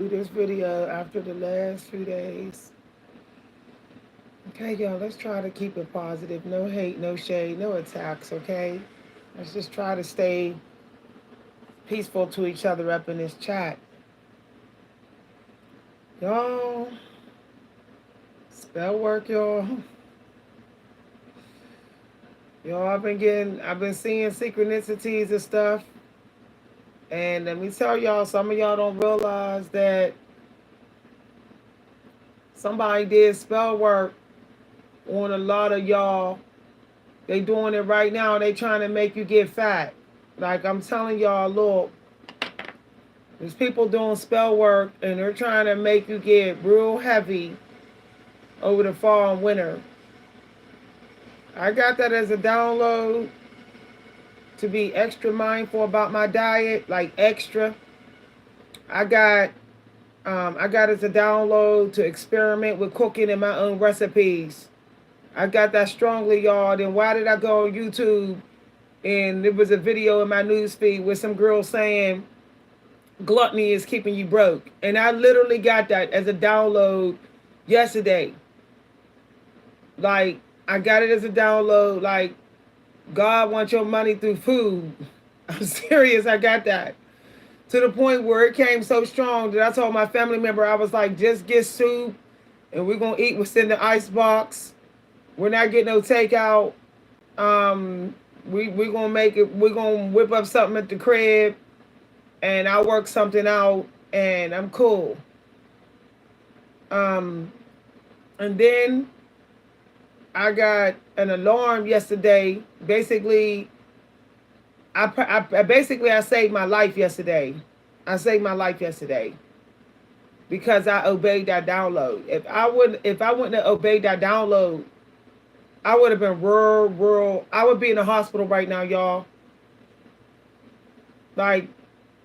Do this video after the last few days. Okay, y'all, let's try to keep it positive. No hate, no shade, no attacks, okay? Let's just try to stay peaceful to each other up in this chat. Y'all, spell work, y'all. Y'all, I've been seeing synchronicities and stuff. And let me tell y'all, some of y'all don't realize that somebody did spell work on a lot of y'all. They doing it right now. They trying to make you get fat. Like I'm telling y'all, look, there's people doing spell work and they're trying to make you get real heavy over the fall and winter. I got that as a download to be extra mindful about my diet, like extra. I got I got as a download to experiment with cooking in my own recipes. I got that strongly, y'all. Then why did I go on YouTube and there was a video in my news feed with some girl saying gluttony is keeping you broke. And I literally got that as a download yesterday. Like, I got it as a download. Like, God wants your money through food. I'm serious. I got that. To the point where it came so strong that I told my family member, I was like, just get soup and we're going to eat what's in the ice box. We're not getting no takeout. We're going to make it, we're going to whip up something at the crib and I'll work something out and I'm cool. And then I got an alarm yesterday. Basically, I saved my life yesterday. I saved my life yesterday because I obeyed that download. If I wouldn't have obeyed that download, I would have been rural. I would be in the hospital right now, y'all. Like,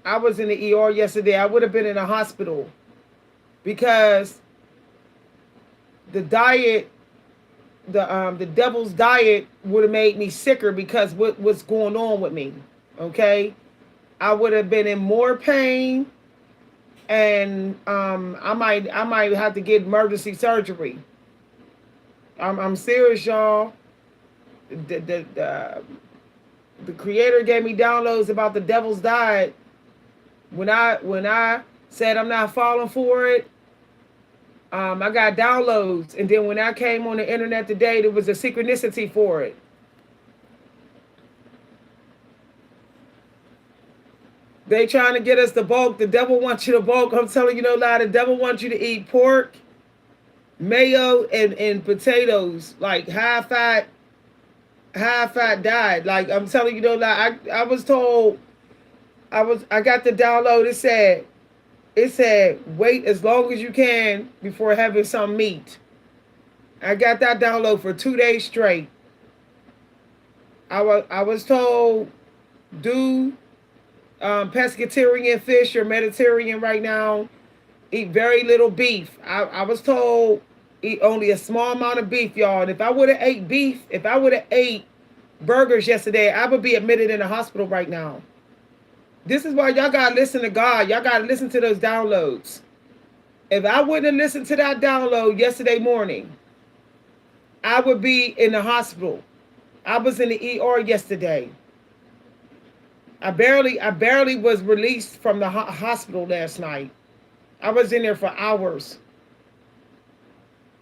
I was in the ER yesterday. I would have been in a hospital because the diet, the devil's diet would have made me sicker because what's going on with me. Okay, I would have been in more pain, and I might have to get emergency surgery. I'm serious, y'all. The creator gave me downloads about the devil's diet. When I said I'm not falling for it, I got downloads, and then when I came on the internet today, there was a synchronicity for it. They trying to get us to bulk. The devil wants you to bulk. I'm telling you no lie. The devil wants you to eat pork, mayo, and potatoes, like high fat diet. Like I'm telling you no lie. I was told I got the download. It said wait as long as you can before having some meat. I got that download for 2 days straight. I was told do pescatarian fish or Mediterranean right now. Eat very little beef. I was told eat only a small amount of beef, y'all. And if I would have ate beef, if I would have ate burgers yesterday, I would be admitted in the hospital right now. This is why y'all gotta listen to God. Y'all gotta listen to those downloads. If I wouldn't have listened to that download yesterday morning, I would be in the hospital. I was in the ER yesterday. I barely was released from the hospital last night. I was in there for hours.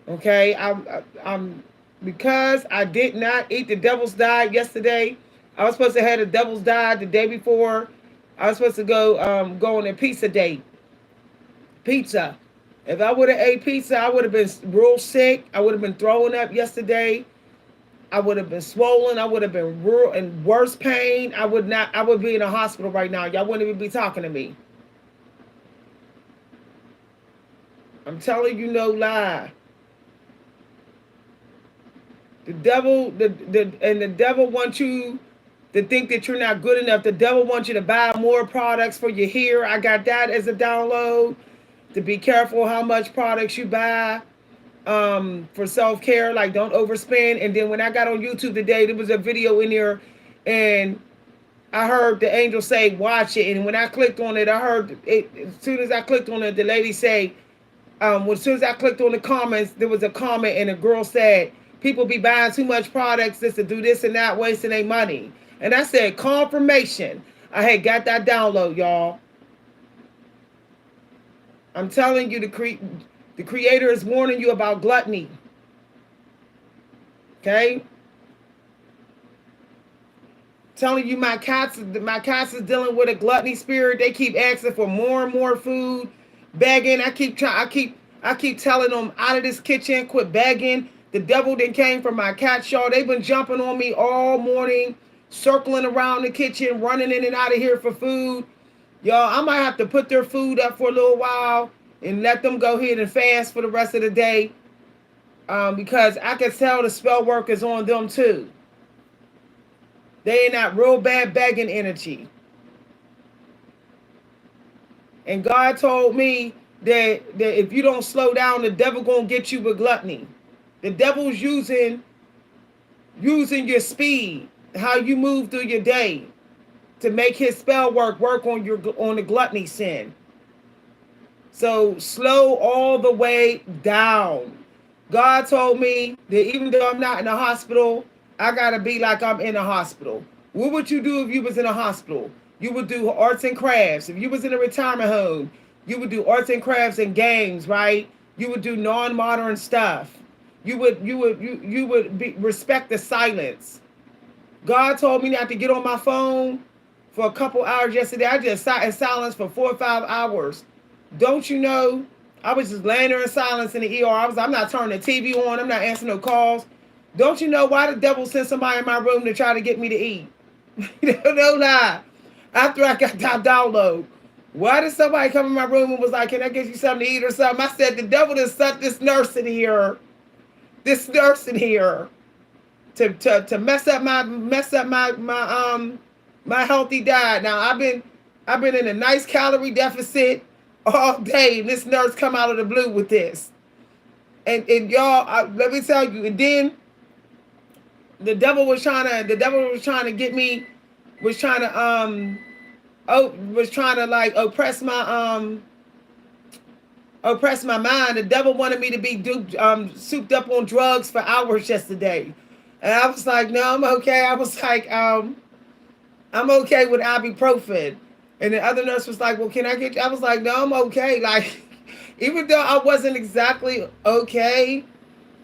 Okay, I'm because I did not eat the devil's diet yesterday. I was supposed to have the devil's diet the day before. I was supposed to go on a pizza date. Pizza. If I would have ate pizza, I would have been real sick. I would have been throwing up yesterday. I would have been swollen. I would have been real in worse pain. I would not. I would be in a hospital right now. Y'all wouldn't even be talking to me. I'm telling you no lie. The devil wants you to think that you're not good enough. The devil wants you to buy more products for your hair. I got that as a download. To be careful how much products you buy for self-care. Like, don't overspend. And then when I got on YouTube today, there was a video in there, and I heard the angel say, watch it. And when I clicked on it, I heard it. As soon as I clicked on it, the lady say, as soon as I clicked on the comments, there was a comment and a girl said, people be buying too much products just to do this and that, wasting their money. And I said, confirmation. I had got that download, y'all. I'm telling you, the creator is warning you about gluttony. Okay? Telling you my cats is dealing with a gluttony spirit. They keep asking for more and more food, begging. I keep telling them out of this kitchen, quit begging. The devil then came from my cat, y'all. They've been jumping on me all morning, circling around the kitchen, running in and out of here for food. Y'all, I might have to put their food up for a little while and let them go ahead and fast for the rest of the day, because I can tell the spell work is on them too. They in that real bad begging energy. And God told me that if you don't slow down, the devil gonna get you with gluttony. The devil's using your speed, how you move through your day, to make his spell work on the gluttony sin. So slow all the way down. God told me that even though I'm not in a hospital, I gotta be like I'm in a hospital. What would you do if you was in a hospital? You would do arts and crafts. If you was in a retirement home, you would do arts and crafts and games, right? You would do non-modern stuff. You would respect the silence. God told me not to get on my phone for a couple hours yesterday. I just sat in silence for 4 or 5 hours. Don't you know? I was just laying there in silence in the ER. I'm not turning the TV on. I'm not answering no calls. Don't you know why the devil sent somebody in my room to try to get me to eat? No lie. After I got that download, why did somebody come in my room and was like, can I get you something to eat or something? I said, the devil just sent this nurse in here to mess up my healthy diet. Now I've been in a nice calorie deficit all day, and this nurse come out of the blue with this. And y'all, let me tell you, and then the devil was trying to get me, was trying to like oppress my mind. The devil wanted me to be souped up on drugs for hours yesterday. And I was like, no, I'm okay. I was like, I'm okay with ibuprofen. And the other nurse was like, well, can I get you? I was like, no, I'm okay. Like, even though I wasn't exactly okay,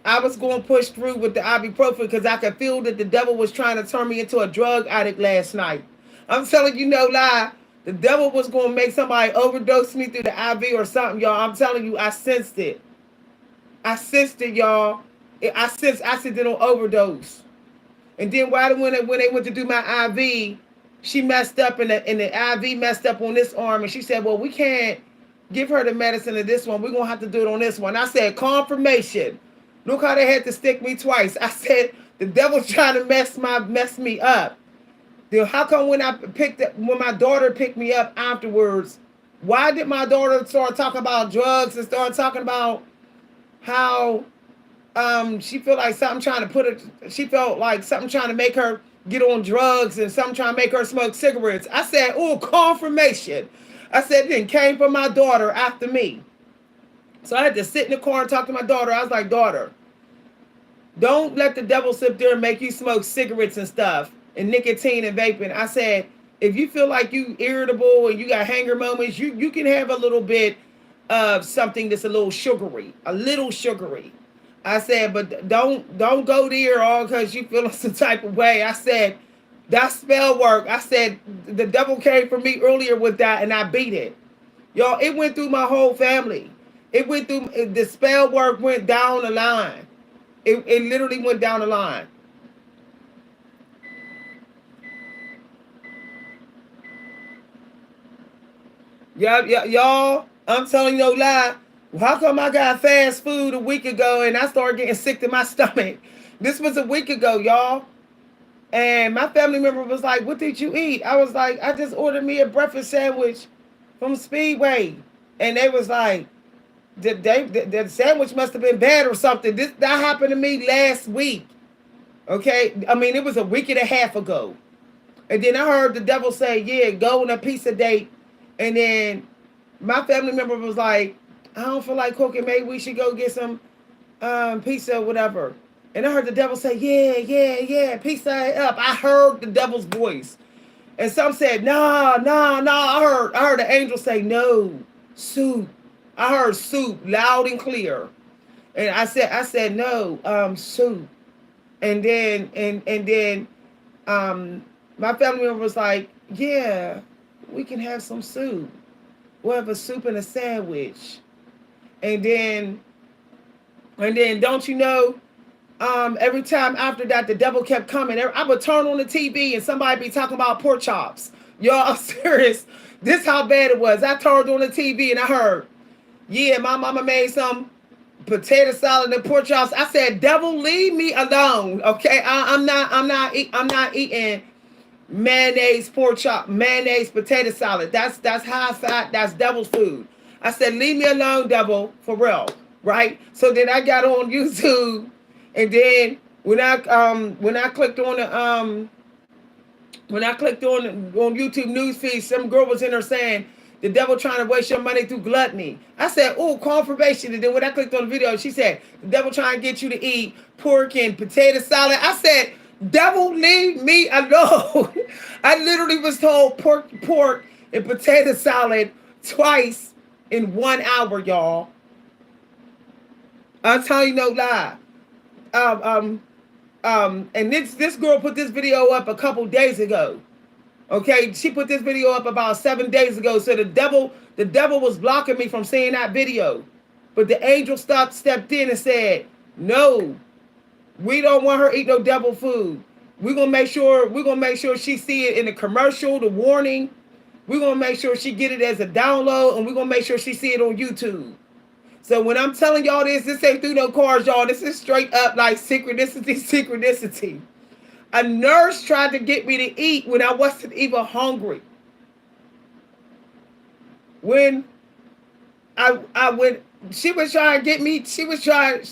I was going to push through with the ibuprofen because I could feel that the devil was trying to turn me into a drug addict last night. I'm telling you no lie. The devil was going to make somebody overdose me through the IV or something, y'all. I'm telling you, I sensed it. I sensed it, y'all. I sensed accidental overdose. And then when they went to do my IV, she messed up and the IV messed up on this arm. And she said, well, we can't give her the medicine to this one. We're going to have to do it on this one. I said, confirmation. Look how they had to stick me twice. I said, the devil's trying to mess me up. How come when my daughter picked me up afterwards, why did my daughter start talking about drugs and start talking about how she felt like something trying to make her get on drugs and something trying to make her smoke cigarettes. I said, oh, confirmation. I said, it came from my daughter after me. So I had to sit in the car and talk to my daughter. I was like, daughter, don't let the devil sit there and make you smoke cigarettes and stuff and nicotine and vaping. I said, if you feel like you irritable and you got hanger moments, you can have a little bit of something that's a little sugary. I said, but don't go there all because you feel some type of way. I said, that spell work. I said, the devil came for me earlier with that and I beat it. Y'all, it went through my whole family. It went through, the spell work went down the line. It literally went down the line. Yeah, y'all, I'm telling you no lie. How come I got fast food a week ago and I started getting sick to my stomach? This was a week ago, y'all. And my family member was like, what did you eat? I was like, I just ordered me a breakfast sandwich from Speedway. And they was like, the sandwich must have been bad or something. That happened to me last week. Okay? I mean, it was a week and a half ago. And then I heard the devil say, yeah, go on a pizza date. And then my family member was like, I don't feel like cooking. Maybe we should go get some pizza or whatever. And I heard the devil say, yeah, yeah, yeah, pizza up. I heard the devil's voice. And some said, nah, nah, nah. I heard the angel say, no, soup. I heard soup loud and clear. And I said, no, soup. And then my family member was like, yeah, we can have some soup. We'll have a soup and a sandwich. And then don't you know, every time after that, the devil kept coming. I would turn on the TV and somebody be talking about pork chops. Y'all, I'm serious. This how bad it was. I turned on the TV and I heard, yeah, my mama made some potato salad and pork chops. I said, devil, leave me alone. Okay, I'm not eating mayonnaise pork chop, mayonnaise potato salad. That's high fat. That's devil's food. I said, leave me alone, devil, for real, right? So then I got on YouTube, and then when I clicked on the on YouTube news feed, some girl was in there saying the devil trying to waste your money through gluttony. I said, oh, confirmation. And then when I clicked on the video, she said the devil trying to get you to eat pork and potato salad. I said, devil, leave me alone. I literally was told pork and potato salad twice in 1 hour, y'all. I'm telling you no lie. And this girl put this video up a couple days ago. Okay, she put this video up about 7 days ago. So the devil was blocking me from seeing that video. But the angel stepped in and said, no, we don't want her to eat no devil food. We're gonna make sure she see it in the commercial, the warning. We're gonna make sure she get it as a download, and we're gonna make sure she see it on YouTube. So when I'm telling y'all this ain't through no cards, y'all. This is straight up like synchronicity. A nurse tried to get me to eat when I wasn't even hungry. When I went, she was trying to get me,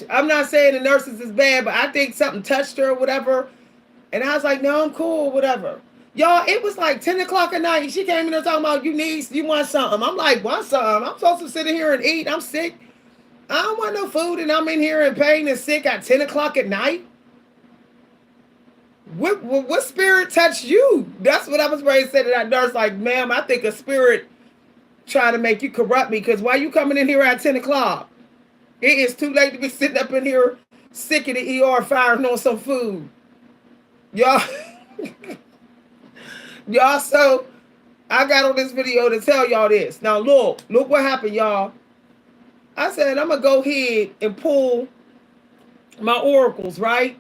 I'm not saying the nurses is bad, but I think something touched her or whatever. And I was like, no, I'm cool, whatever. Y'all, it was like 10 o'clock at night. She came in there talking about, you want something. I'm like, want something? I'm supposed to sit in here and eat. I'm sick. I don't want no food, and I'm in here in pain and sick at 10 o'clock at night. What spirit touched you? That's what I was ready to say to that nurse. Like, ma'am, I think a spirit trying to make you corrupt me, because why you coming in here at 10 o'clock? It is too late to be sitting up in here sick in the ER firing on some food. Y'all, y'all, so I got on this video to tell y'all this. Now, look what happened, y'all. I said, I'm going to go ahead and pull my oracles, right?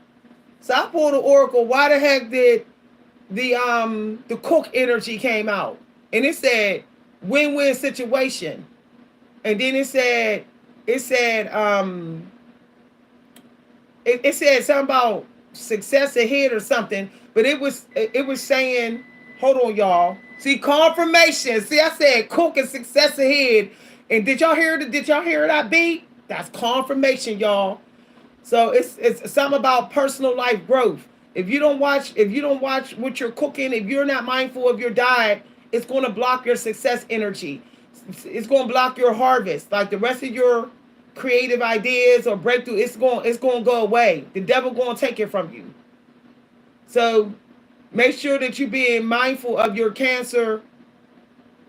So I pulled the oracle. Why the heck did the cook energy came out? And it said win-win situation. And then it said something about success ahead or something, but it was saying, hold on, y'all. See, confirmation. See, I said cook and success ahead. And did y'all hear that beat? That's confirmation, y'all. So it's something about personal life growth. If you don't watch what you're cooking, if you're not mindful of your diet, it's going to block your success energy. It's going to block your harvest. Like the rest of your creative ideas or breakthrough, it's going to go away. The devil going to take it from you. So make sure that you're being mindful of your Cancer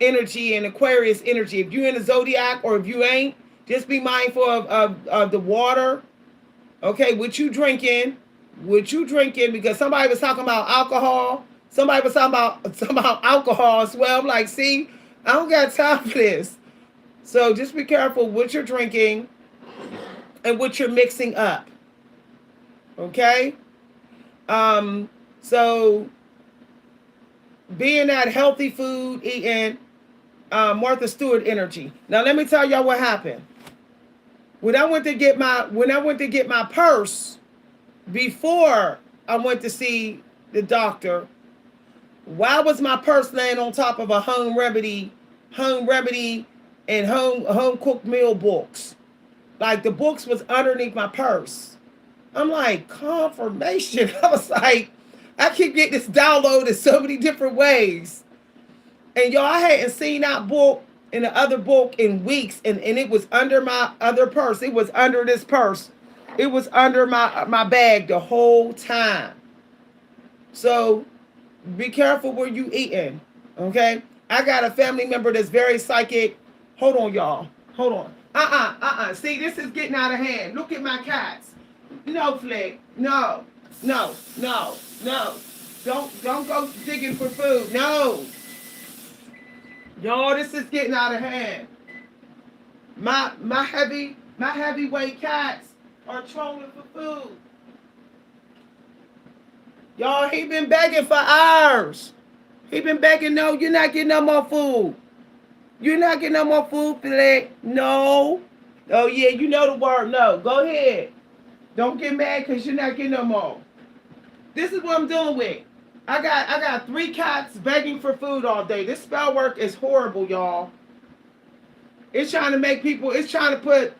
energy and Aquarius energy. If you're in the zodiac or if you ain't, just be mindful of the water. Okay, what you drinking, because somebody was talking about alcohol. Somebody was talking about alcohol as well. I'm like, see, I don't got time for this. So just be careful what you're drinking and what you're mixing up. Okay? So being that healthy food, eating Martha Stewart energy. Now let me tell y'all what happened. When I went to get my purse before I went to see the doctor, why was my purse laying on top of a home remedy and home cooked meal books? Like the books was underneath my purse. I'm like, confirmation. I was like, I keep getting this download in so many different ways. And y'all, I hadn't seen that book in the other book in weeks, and it was under my other purse. It was under this purse. It was under my bag the whole time. So be careful where you eating. Okay? I got a family member that's very psychic. Hold on, y'all. Hold on. See, this is getting out of hand. Look at my cats. No, Flick. No. No. No. No. Don't go digging for food. No. Y'all, this is getting out of hand. My heavyweight cats are trolling for food. Y'all, he been begging for hours. He been begging, no, you're not getting no more food. You're not getting no more food, Flick. No. Oh, yeah, you know the word no. Go ahead. Don't get mad because you're not getting no more. This is what I'm dealing with. I got 3 cats begging for food all day. This spell work is horrible, y'all. It's trying to make people, it's trying to put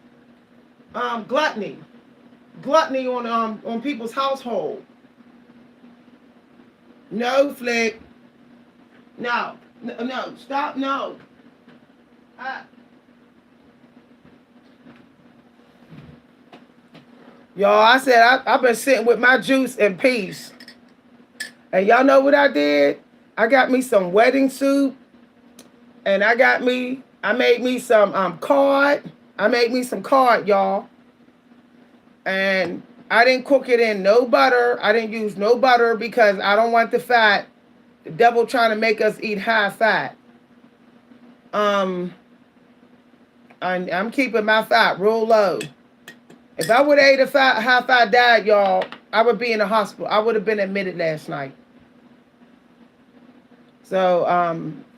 gluttony on people's household. No, Flick. No. Stop, no. Y'all, I said I've been sitting with my juice in peace. And y'all know what I did? I got me some wedding soup. And I made me some cod. I made me some cod, y'all. And I didn't cook it in no butter. I didn't use no butter because I don't want the fat. The devil trying to make us eat high fat. I'm keeping my fat real low. If I would have ate a high fat diet, y'all, I would be in the hospital. I would have been admitted last night. So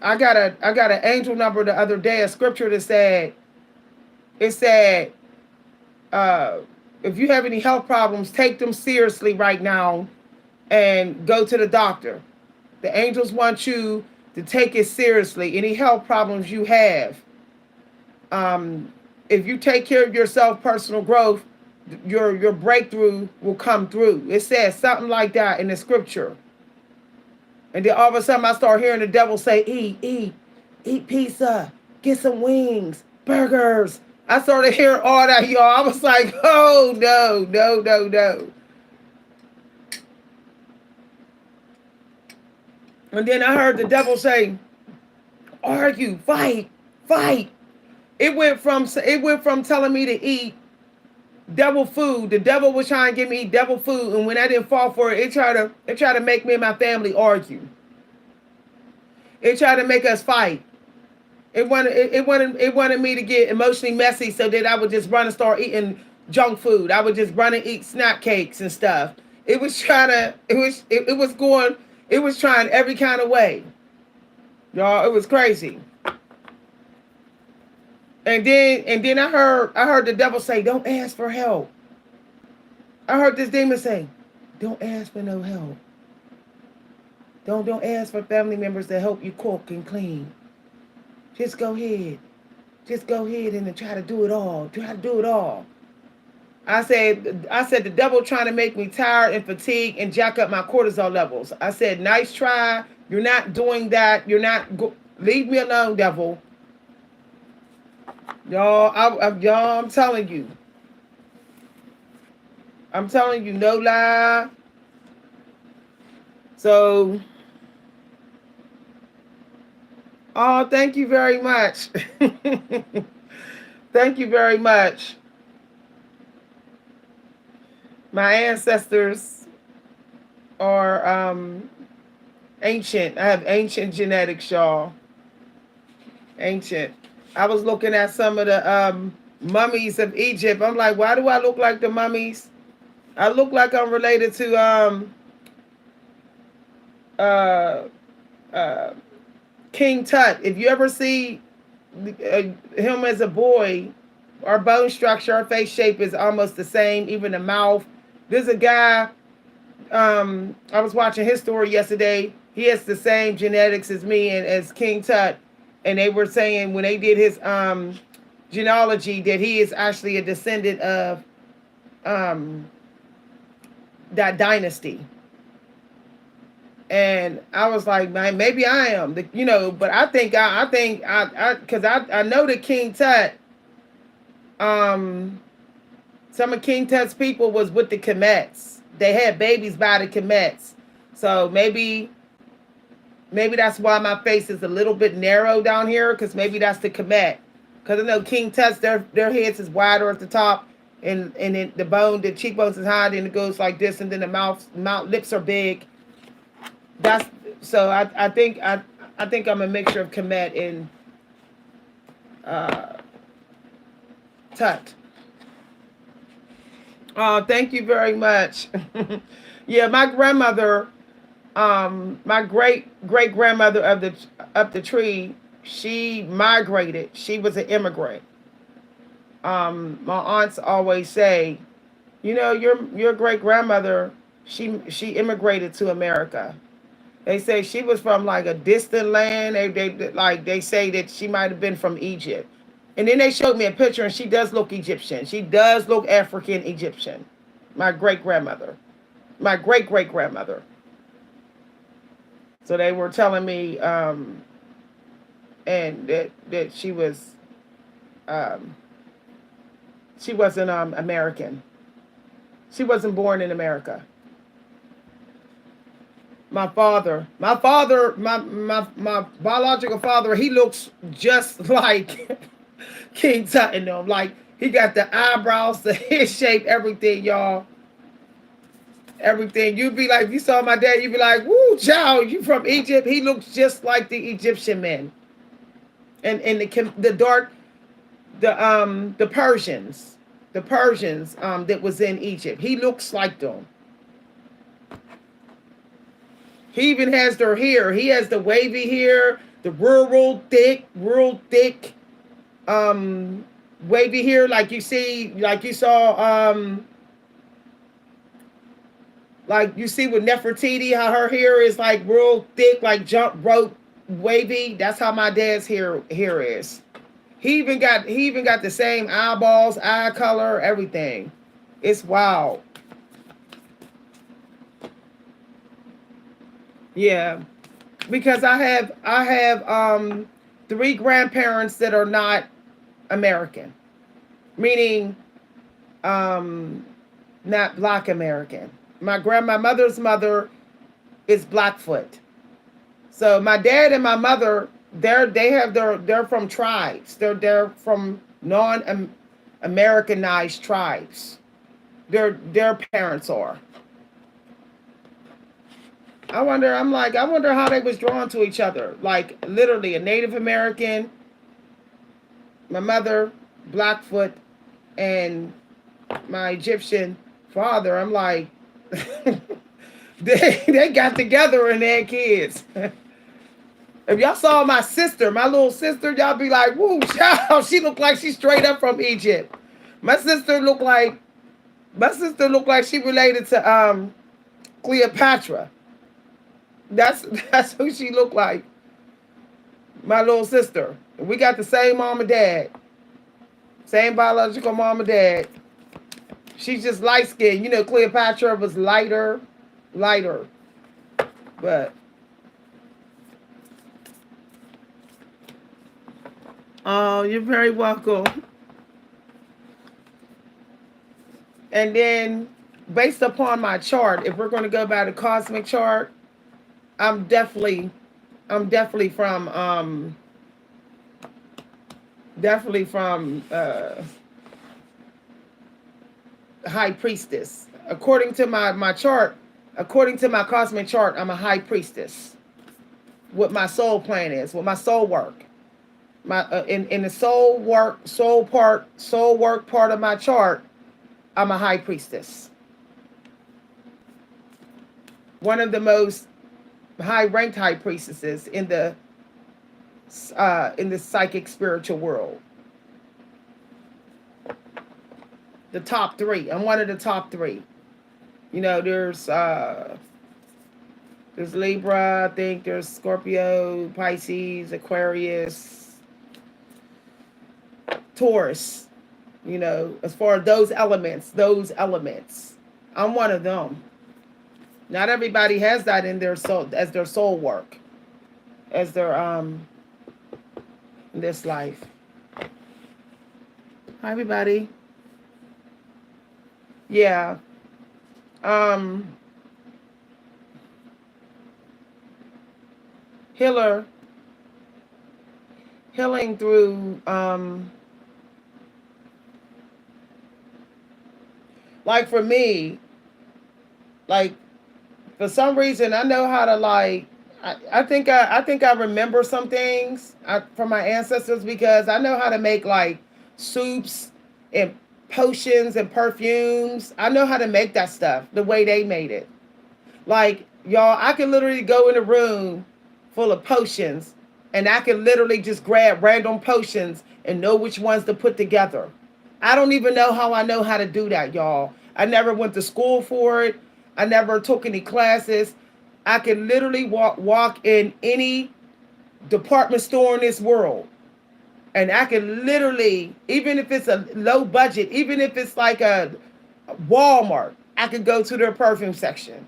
I got an angel number the other day, a scripture that said, if you have any health problems, take them seriously right now and go to the doctor. The angels want you to take it seriously. Any health problems you have. If you take care of yourself, personal growth, your breakthrough will come through. It says something like that in the scripture. And then all of a sudden I start hearing the devil say, eat pizza, get some wings, burgers. I started hearing all that, y'all. I was like, oh, no. And then I heard the devil say, argue, fight. It went from telling me to eat devil food. The devil was trying to get me devil food, and when I didn't fall for it, it tried to make me and my family argue. It tried to make us fight. It wanted me to get emotionally messy so that I would just run and start eating junk food. I would just run and eat snack cakes and stuff. It was trying every kind of way. Y'all, it was crazy. And then I heard the devil say, don't ask for help. I heard this demon say, don't ask for no help. Don't ask for family members to help you cook and clean. Just go ahead. Just go ahead and try to do it all. I said the devil trying to make me tired and fatigued and jack up my cortisol levels. I said, nice try. You're not doing that. Leave me alone, devil. Y'all, I'm telling you. No lie. So, oh, thank you very much. Thank you very much. My ancestors are ancient. I have ancient genetics, y'all. Ancient. I was looking at some of the mummies of Egypt. I'm like, why do I look like the mummies? I look like I'm related to King Tut. If you ever see him as a boy, our bone structure, our face shape is almost the same, even the mouth. There's a guy, I was watching his story yesterday. He has the same genetics as me and as King Tut. And they were saying when they did his genealogy that he is actually a descendant of that dynasty. And I was like, man, maybe I am, you know. But I think because I know that King Tut, um, some of King Tut's people was with the Kemets. They had babies by the Kemets, so maybe that's why my face is a little bit narrow down here, because maybe that's the Kemet. Because I know King Tut's their heads is wider at the top, and then the cheekbones is high, and it goes like this, and then the mouth lips are big. That's so I think I'm a mixture of Kemet and uh, Tut. Oh, thank you very much. Yeah, my grandmother, my great grandmother of the up the tree, she migrated. She was an immigrant. My aunts always say, you know, your great grandmother, she immigrated to America. They say she was from like a distant land. They say that she might have been from Egypt. And then they showed me a picture, and she does look Egyptian. She does look African Egyptian. My great grandmother, my great grandmother. So they were telling me, and that um, she wasn't American. She wasn't born in America. My biological father, he looks just like King Tut in them. Like, he got the eyebrows, the head shape, everything, y'all. Everything. You'd be like, if you saw my dad, you'd be like, woo, child, you from Egypt? He looks just like the Egyptian men. And the dark, the Persians, that was in Egypt. He looks like them. He even has their hair. He has the wavy hair, the real thick, um, wavy hair, like you saw, like you see with Nefertiti, how her hair is like real thick, like jump rope wavy. That's how my dad's hair is. He even got the same eyeballs, eye color, everything. It's wild. Yeah, because I have three grandparents that are not American, meaning um not Black American. My mother's mother is Blackfoot. So my dad and my mother, they're from tribes. They're from non-Americanized tribes. Their parents are. I wonder how they was drawn to each other. Like, literally a Native American, my mother, Blackfoot, and my Egyptian father. I'm like, they got together and they had kids. If y'all saw my sister, my little sister, y'all be like, woo, child, she looked like she straight up from Egypt. My sister looked like she related to Cleopatra. That's that's who she looked like. My little sister. We got the same mom and dad. Same biological mom and dad. She's just light skinned. You know, Cleopatra was lighter. But oh, you're very welcome. And then, based upon my chart, if we're going to go by the cosmic chart, I'm definitely from high priestess. According to my chart, according to my cosmic chart, I'm a high priestess. What my soul plan is, what my soul work, my in the soul work part of my chart, I'm a high priestess. One of the most high ranked high priestesses in the psychic spiritual world. The top three. I'm one of the top three. You know, there's Libra, I think there's Scorpio, Pisces, Aquarius, Taurus. You know, as far as those elements, I'm one of them. Not everybody has that in their soul as their soul work, as their in this life. Hi everybody. Yeah. Um healer healing through like for me, like for some reason I know how to like I think I remember some things from my ancestors because I know how to make like soups and potions and perfumes. I know how to make that stuff the way they made it. Like y'all, I can literally go in a room full of potions and I can literally just grab random potions and know which ones to put together. I don't even know how I know how to do that, y'all. I never went to school for it. I never took any classes. I can literally walk in any department store in this world and I can literally, even if it's a low budget, even if it's like a Walmart, I could go to their perfume section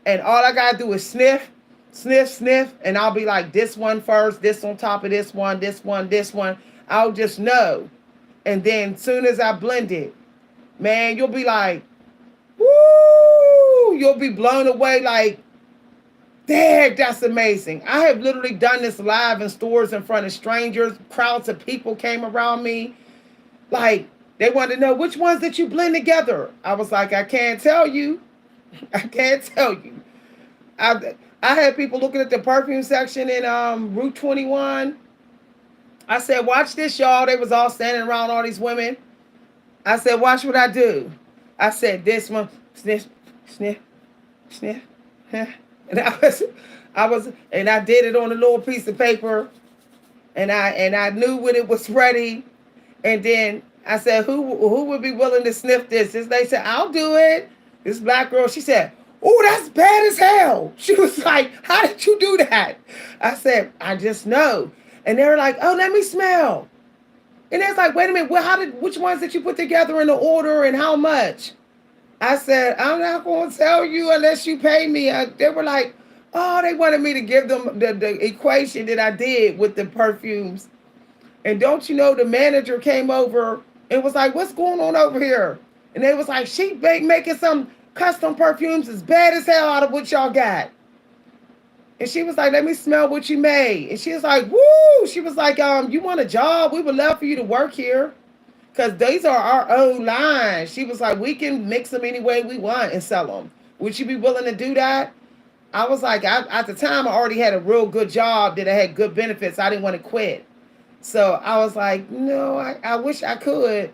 and all I gotta do is sniff, sniff, sniff, and I'll be like, this one first, this on top of this one, this one, this one. I'll just know. And then soon as I blend it, man, you'll be like, woo! You'll be blown away like, dang, that's amazing. I have literally done this live in stores in front of strangers. Crowds of people came around me. Like, they wanted to know which ones did you blend together. I was like, I can't tell you. I can't tell you. I had people looking at the perfume section in Route 21. I said, watch this, y'all. They was all standing around all these women. I said, watch what I do. I said, this one, sniff, sniff, sniff. Huh? And and I did it on a little piece of paper, and I knew when it was ready. And then I said, who would be willing to sniff this? This lady said, I'll do it. This black girl, she said, oh, that's bad as hell. She was like, how did you do that? I said, I just know. And they were like, oh, let me smell. And it's like, wait a minute, well, which ones did you put together in the order and how much? I said, I'm not going to tell you unless you pay me. They were like, oh, they wanted me to give them the equation that I did with the perfumes. And don't you know, the manager came over and was like, what's going on over here? And they was like, she making some custom perfumes as bad as hell out of what y'all got. And she was like, let me smell what you made. And she was like, woo! She was like, you want a job? We would love for you to work here. Because these are our own lines. She was like, we can mix them any way we want and sell them. Would you be willing to do that? I was like, at the time, I already had a real good job that I had good benefits. I didn't want to quit. So I was like, no, I wish I could.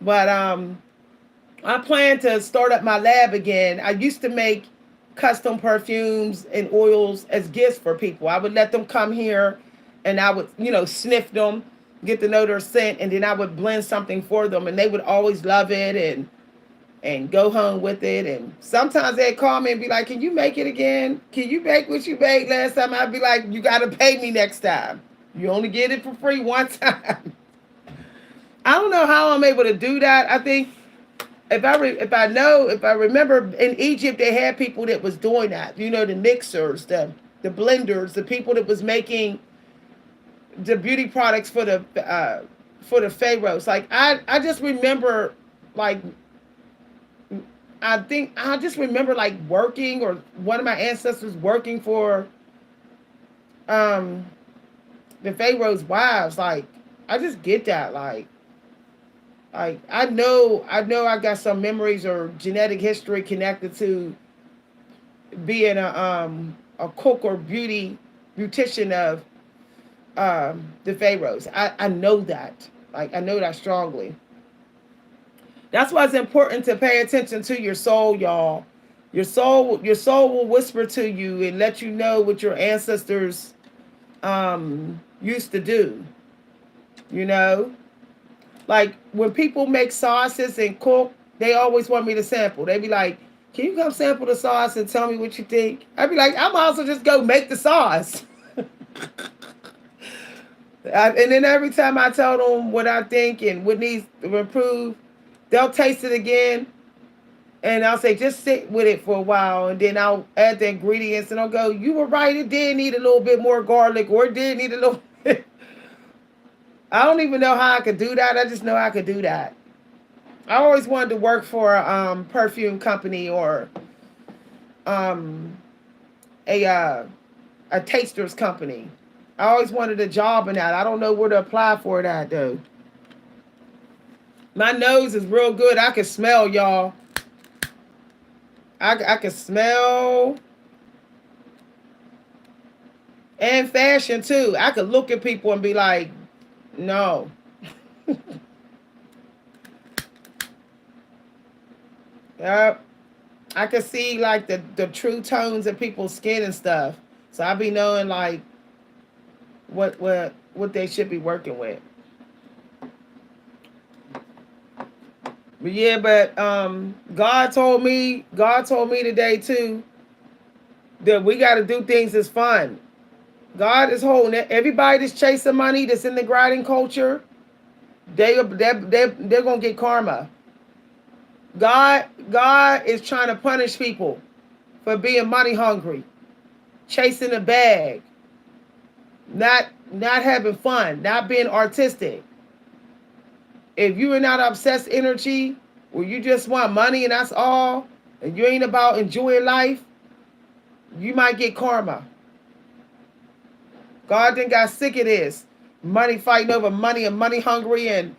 But I plan to start up my lab again. I used to make custom perfumes and oils as gifts for people. I would let them come here and I would, sniff them, get to know their scent, and then I would blend something for them and they would always love it and go home with it. And sometimes they'd call me and be like, can you make it again? Can you make what you made last time? I'd be like, you got to pay me next time. You only get it for free one time. I don't know how I'm able to do that. I think if I remember in Egypt, they had people that was doing that. The mixers, the blenders, the people that was making the beauty products for the pharaohs. Like I just remember, like I just remember like working, or one of my ancestors working for the pharaohs' wives. Like I just get that, like I know I got some memories or genetic history connected to being a cook or beautician of the pharaohs. I know that. Like I know that strongly. That's why it's important to pay attention to your soul, y'all. Your soul will whisper to you and let you know what your ancestors used to do. You know? Like when people make sauces and cook, they always want me to sample. They be like, can you come sample the sauce and tell me what you think? I'd be like, I'm also just go make the sauce. And then every time I tell them what I think and what needs to improve, they'll taste it again And I'll say, just sit with it for a while, and then I'll add the ingredients, and I'll go, you were right, it did need a little bit more garlic, or it did need a little I don't even know how I could do that. I just know I could do that. I always wanted to work for a perfume company, or um, a taster's company. I always wanted a job in that. I don't know where to apply for that though. My nose is real good. I can smell, y'all. I can smell, and fashion too. I could look at people and be like, no. Yep. I can see like the true tones of people's skin and stuff. So I be knowing like what they should be working with. But yeah, but God told me today too that we got to do things as fun. God is holding it. Everybody that's chasing money, that's in the grinding culture, they're gonna get karma. God is trying to punish people for being money hungry, chasing a bag, not having fun, not being artistic. If you are not obsessed energy, where you just want money and that's all, and you ain't about enjoying life, you might get karma. God then got sick of this. Money, fighting over money, and money hungry, and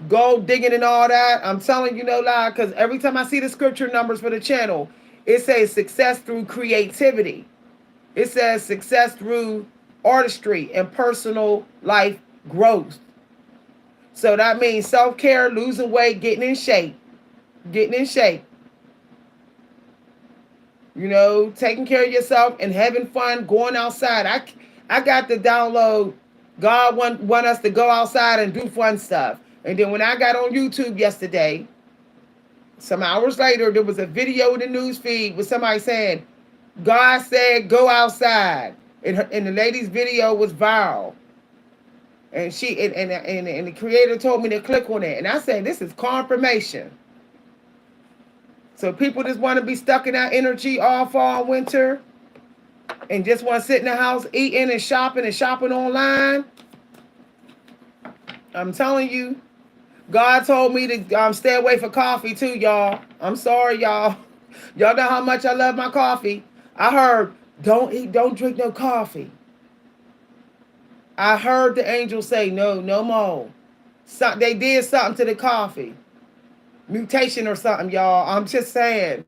gold digging and all that. I'm telling you no lie, because every time I see the scripture numbers for the channel, it says success through creativity. It says success through artistry and personal life growth. So that means self-care, losing weight, getting in shape. Getting in shape. You know, taking care of yourself and having fun, going outside. I got to download. God want us to go outside and do fun stuff. And then when I got on YouTube yesterday, some hours later, there was a video in the news feed with somebody saying, God said go outside. And the lady's video was viral. And and the creator told me to click on it. And I said, this is confirmation. So people just want to be stuck in that energy all fall and winter, and just want to sit in the house eating and shopping online. I'm telling you, God told me to stay away from coffee too, y'all. I'm sorry, y'all. Y'all know how much I love my coffee. I heard, don't drink no coffee. I heard the angels say, no more. They did something to the coffee. Mutation or something, y'all. I'm just saying.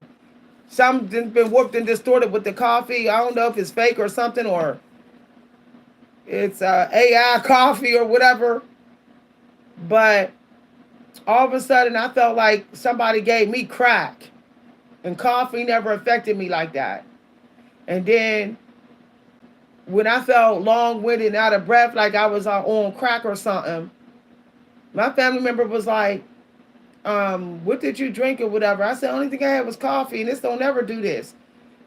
Something's been warped and distorted with the coffee. I don't know if it's fake or something, or it's AI coffee or whatever. But all of a sudden, I felt like somebody gave me crack. And coffee never affected me like that. And then when I felt long-winded and out of breath, like I was on crack or something, my family member was like, what did you drink or whatever? I said, only thing I had was coffee, and this don't ever do this.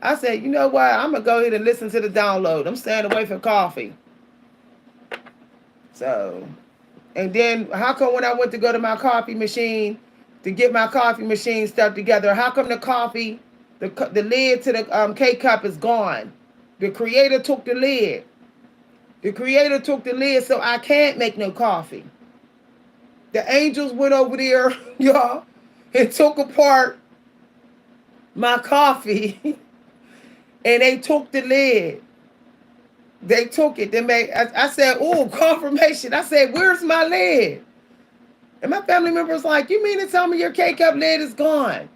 I said, you know what? I'm going to go ahead and listen to the download. I'm staying away from coffee. So, and then how come when I went to go to my coffee machine to get my coffee machine stuff together, how come the coffee, the lid to the K-cup is gone? The creator took the lid. The creator took the lid, so I can't make no coffee. The angels went over there, y'all, and took apart my coffee, and they took the lid. They took it. They made. I said, "Oh, confirmation." I said, "Where's my lid?" And my family member was like, "You mean to tell me your K-cup lid is gone?"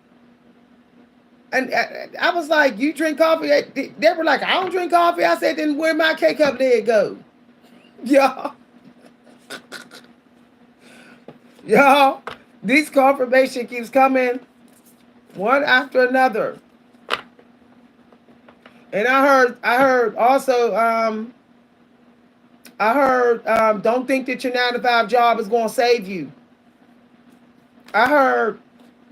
And I was like, "You drink coffee?" They were like, "I don't drink coffee." I said, "Then where my K-cup lid go?" Y'all. Y'all, this confirmation keeps coming one after another. And I heard also, don't think that your 9 to 5 job is going to save you. I heard,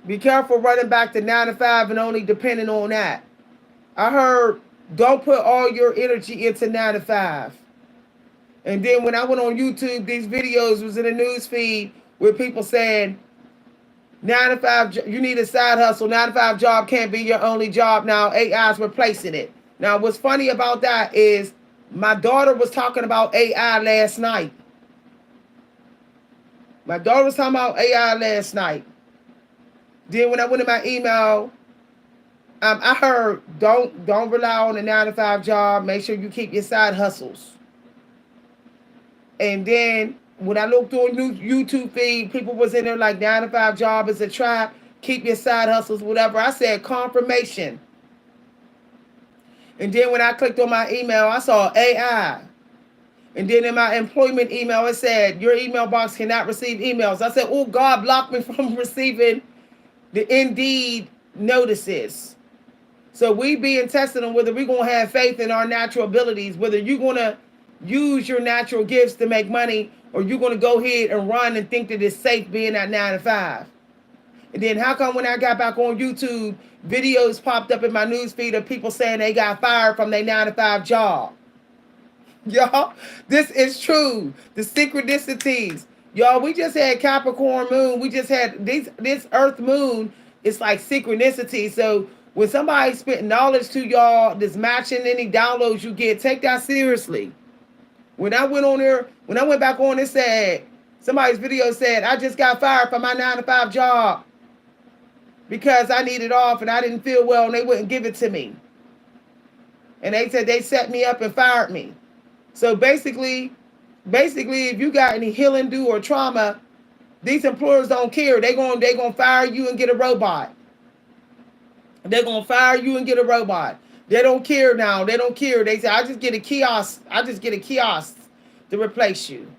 be careful running back to 9 to 5 and only depending on that. I heard, don't put all your energy into 9 to 5. And then when I went on YouTube, these videos was in the news feed with people saying, 9 to 5, you need a side hustle. 9 to 5 job can't be your only job now. AI is replacing it. Now, what's funny about that is my daughter was talking about AI last night. My daughter was talking about AI last night. Then when I went in my email, I heard don't rely on a 9 to 5 job. Make sure you keep your side hustles. And then when I looked on YouTube feed, people was in there like 9 to 5 job is a trap. Keep your side hustles, whatever. I said confirmation. And then when I clicked on my email, I saw AI. And then in my employment email, it said your email box cannot receive emails. I said, oh, God blocked me from receiving the Indeed notices. So we being tested on whether we're going to have faith in our natural abilities, whether you're going to use your natural gifts to make money, or you're going to go ahead and run and think that it's safe being at 9 to 5. And then how come when I got back on YouTube, videos popped up in my newsfeed of people saying they got fired from their 9 to 5 job? Y'all, this is true. The synchronicities. Y'all, we just had Capricorn moon. We just had this Earth moon. It's like synchronicity. So when somebody spit knowledge to y'all that's matching any downloads you get, take that seriously. When I went on there, when I went back on, it said, somebody's video said, I just got fired from my 9 to 5 job because I needed off and I didn't feel well and they wouldn't give it to me. And they said they set me up and fired me. So basically, if you got any healing due or trauma, these employers don't care. They're gonna fire you and get a robot. They're gonna fire you and get a robot. They don't care now. They don't care. They say, I just get a kiosk to replace you.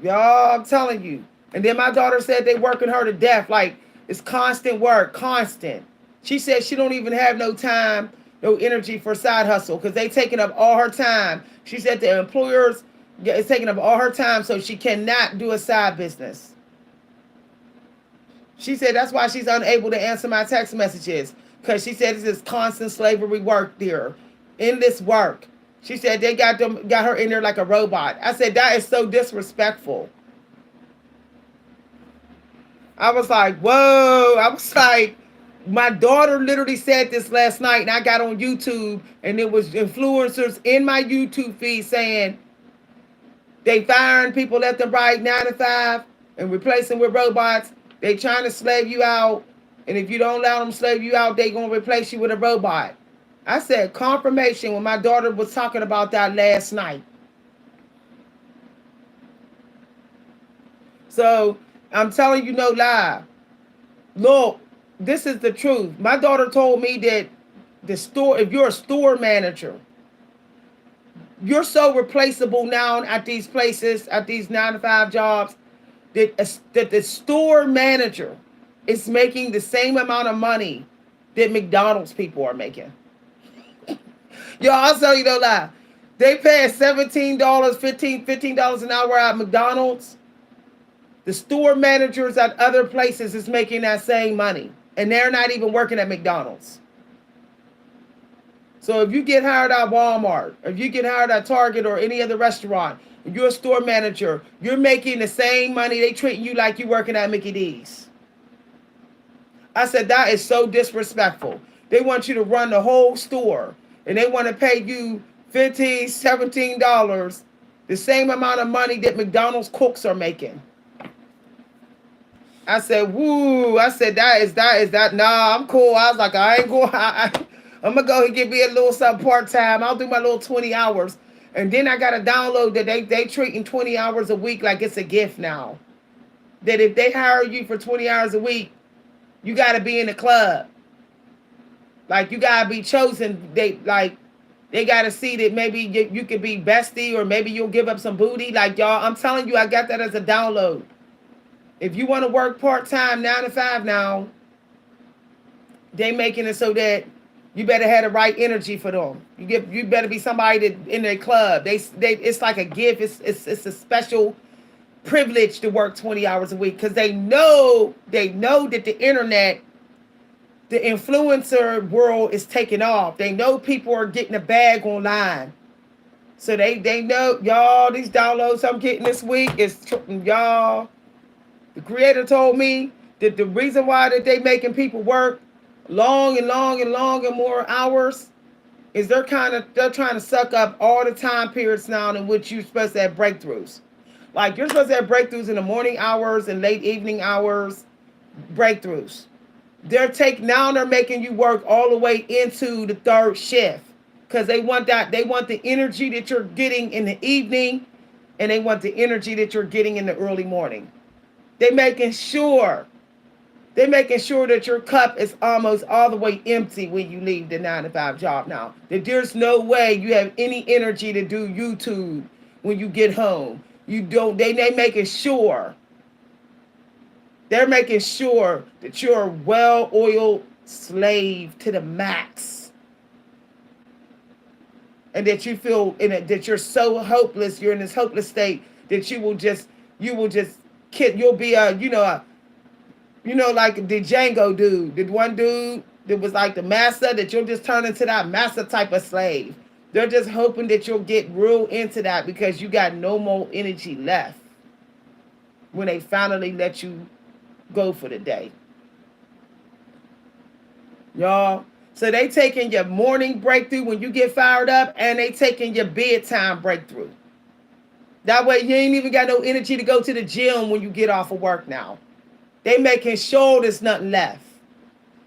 Y'all, I'm telling you. And then my daughter said they working her to death. Like, it's constant work, constant. She said she don't even have no time, no energy for side hustle because they taking up all her time. She said the employers is taking up all her time, so she cannot do a side business. She said that's why she's unable to answer my text messages because she said it's this constant slavery work there. In this work, she said they got her in there like a robot. I said that is so disrespectful. I was like, whoa. I was like, my daughter literally said this last night, and I got on YouTube, and it was influencers in my YouTube feed saying they firing people left and right, 9 to 5, and replacing with robots. They trying to slave you out, and if you don't allow them to slave you out, they gonna replace you with a robot. I said confirmation when my daughter was talking about that last night. So I'm telling you no lie. Look, this is the truth. My daughter told me that the store, if you're a store manager, you're so replaceable now at these places, at these 9 to 5 jobs, that the store manager is making the same amount of money that McDonald's people are making. Y'all, I'll tell you no lie. They pay $17, $15 an hour at McDonald's. The store managers at other places is making that same money. And they're not even working at McDonald's. So if you get hired at Walmart, or if you get hired at Target or any other restaurant, if you're a store manager, you're making the same money. They treating you like you're working at Mickey D's. I said, that is so disrespectful. They want you to run the whole store, and they want to pay you $15, $17, the same amount of money that McDonald's cooks are making. I said, woo. I said, that is that. Nah, I'm cool. I was like, I ain't going. I'm going to go and get me a little something part-time. I'll do my little 20 hours. And then I got to download that they treating 20 hours a week like it's a gift now. That if they hire you for 20 hours a week, you got to be in the club. Like, you got to be chosen. They got to see that maybe you could be bestie, or maybe you'll give up some booty. Like, y'all, I'm telling you, I got that as a download. If you want to work part-time 9 to 5 now, they making it so that you better have the right energy for them. You better be somebody that in their club. It's like a gift. It's a special privilege to work 20 hours a week because they know that the internet, the influencer world is taking off. They know people are getting a bag online. So they know, y'all, these downloads I'm getting this week is, y'all, The Creator told me that the reason why that they making people work long and long and long and more hours is they're trying to suck up all the time periods now in which you're supposed to have breakthroughs. Like you're supposed to have breakthroughs in the morning hours and late evening hours, breakthroughs. They're making you work all the way into the third shift because they want the energy that you're getting in the evening, and they want the energy that you're getting in the early morning. They're making sure they're making sure that your cup is almost all the way empty when you leave the 9 to 5 job now. That there's no way you have any energy to do YouTube when you get home. You don't they making sure. They're making sure that you're a well-oiled slave to the max. And that you feel that you're so hopeless, you're in this hopeless state that you'll be like the Django dude, the one dude that was like the master, that you'll just turn into that master type of slave. They're just hoping that you'll get real into that because you got no more energy left when they finally let you go for the day. Y'all. So they taking your morning breakthrough when you get fired up, and they taking your bedtime breakthrough. That way you ain't even got no energy to go to the gym when you get off of work now. They making sure there's nothing left.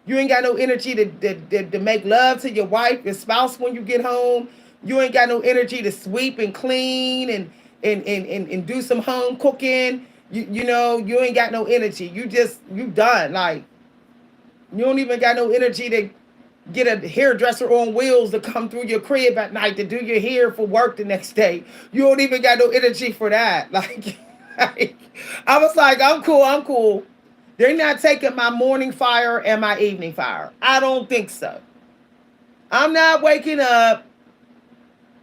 You ain't got no energy to make love to your wife, your spouse when you get home. You ain't got no energy to sweep and clean and do some home cooking. You ain't got no energy. You done. Like, you don't even got no energy to get a hairdresser on wheels to come through your crib at night to do your hair for work the next day. You don't even got no energy for that. Like I was like, I'm cool. They're not taking my morning fire and my evening fire. I don't think so. I'm not waking up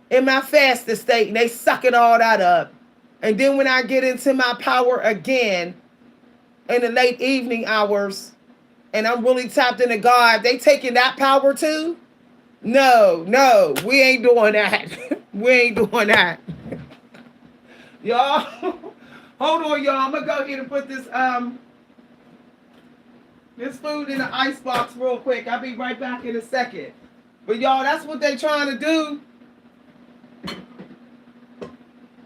in my fasted state and they sucking all that up. And then when I get into my power again in the late evening hours and I'm really tapped into God, they taking that power too? No, we ain't doing that. We ain't doing that. Y'all, hold on, y'all. I'm going to go ahead and put this food in the ice box real quick. I'll be right back in a second. But y'all, that's what they trying to do.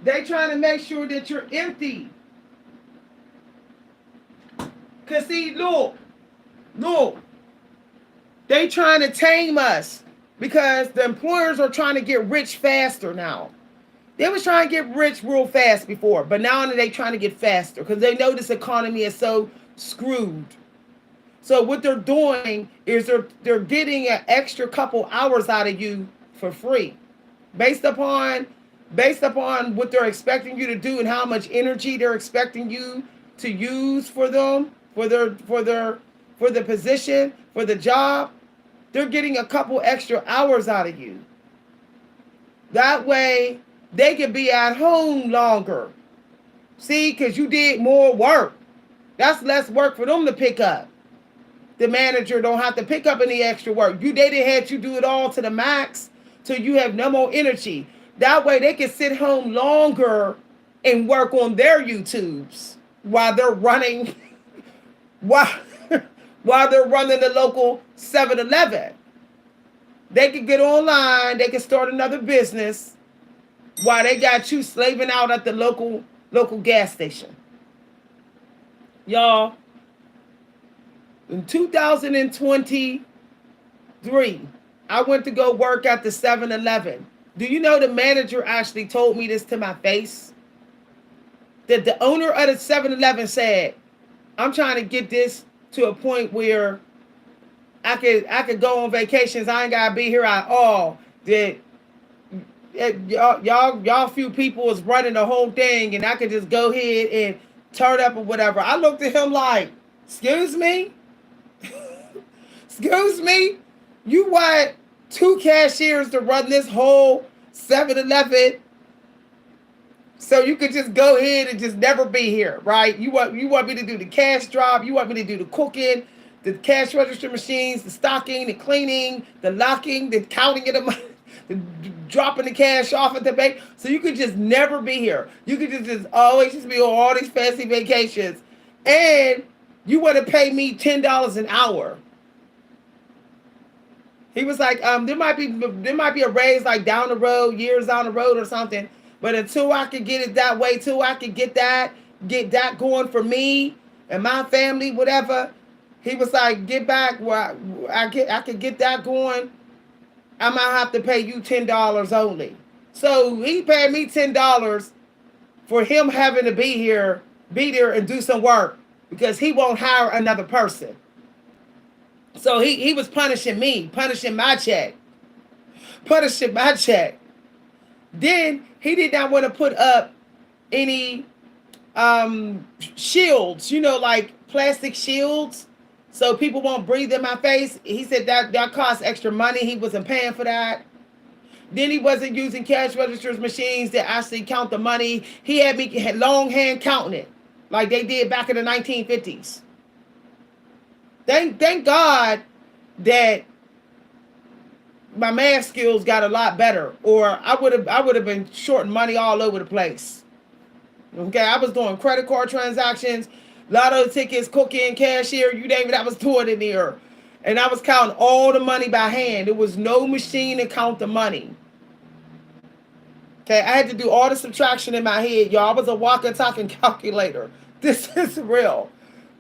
They trying to make sure that you're empty. Cause see, look. They trying to tame us because the employers are trying to get rich faster now. They was trying to get rich real fast before, but now they trying to get faster because they know this economy is so screwed. So what they're doing is they're getting an extra couple hours out of you for free, based upon what they're expecting you to do and how much energy they're expecting you to use for them, for the position, for the job. They're getting a couple extra hours out of you. That way they can be at home longer. See, because you did more work. That's less work for them to pick up. The manager don't have to pick up any extra work. They didn't have you do it all to the max till you have no more energy. That way they can sit home longer and work on their YouTubes while they're running while they're running the local 7-Eleven. They can get online, they can start another business while they got you slaving out at the local gas station. Y'all, in 2023, I went to go work at the 7-Eleven. Do you know the manager actually told me this to my face? That the owner of the 7-Eleven said, I'm trying to get this to a point where I could go on vacations. I ain't gotta be here at all. That y'all few people is running the whole thing, and I could just go ahead and turn up or whatever. I looked at him like, excuse me? Excuse me? You want 2 cashiers to run this whole 7-Eleven? So you could just go ahead and just never be here, right? You want me to do the cash drop, you want me to do the cooking, the cash register machines, the stocking, the cleaning, the locking, the counting of the money, the dropping the cash off at the bank. So you could just never be here. You could just always just be on all these fancy vacations and you want to pay me $10 an hour. He was like, there might be a raise like down the road, years down the road or something. But until I could get it that way, till I could get that going for me and my family, whatever. He was like, get back where I could get that going. I might have to pay you $10 only. So he paid me $10 for him having to be there and do some work because he won't hire another person. So he was punishing me, punishing my check, punishing my check. Then he did not want to put up any shields, like plastic shields, so people won't breathe in my face. He said that costs extra money. He wasn't paying for that. Then he wasn't using cash registers machines that actually count the money. He had me long hand counting it, like they did back in the 1950s. Thank God that my math skills got a lot better, or I would have been shorting money all over the place. Okay, I was doing credit card transactions, lotto tickets, cooking, cashier, you name it, I was doing it there. And I was counting all the money by hand. There was no machine to count the money. Okay, I had to do all the subtraction in my head, y'all. I was a walking, talking calculator. This is real.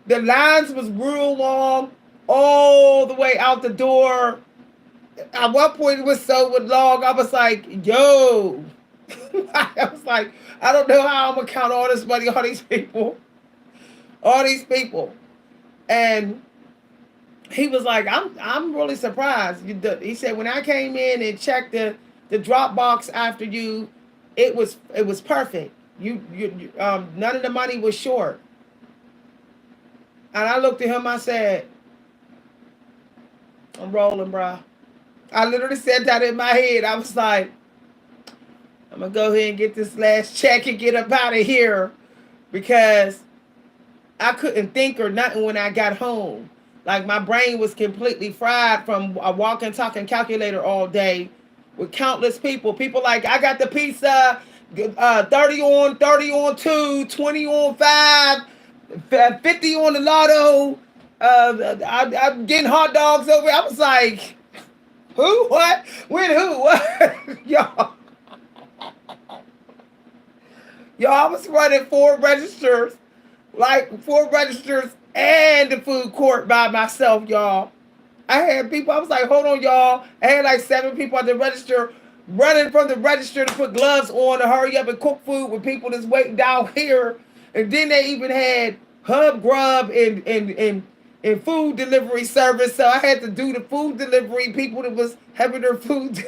The lines was real long, all the way out the door. At one point, it was so long, I was like, yo. I was like, I don't know how I'm going to count all this money, all these people. All these people. And he was like, I'm really surprised. He said, when I came in and checked the drop box after you, it was perfect. You none of the money was short. And I looked at him, I said, I'm rolling, bro. I literally said that in my head. I was like, I'm going to go ahead and get this last check and get up out of here, because I couldn't think or nothing when I got home. Like, my brain was completely fried from a walking, talking calculator all day with countless people. People like, I got the pizza, 30 on 2, 20 on 5, 50 on the lotto. I'm getting hot dogs over. I was like, who? What? When? Who? What? Y'all. Y'all, I was running 4 registers, like 4 registers and the food court by myself, y'all. I had people, I was like, hold on, y'all. I had like 7 people at the register running from the register to put gloves on to hurry up and cook food with people that's waiting down here. And then they even had Hub Grub and food delivery service. So I had to do the food delivery, people that was having their food.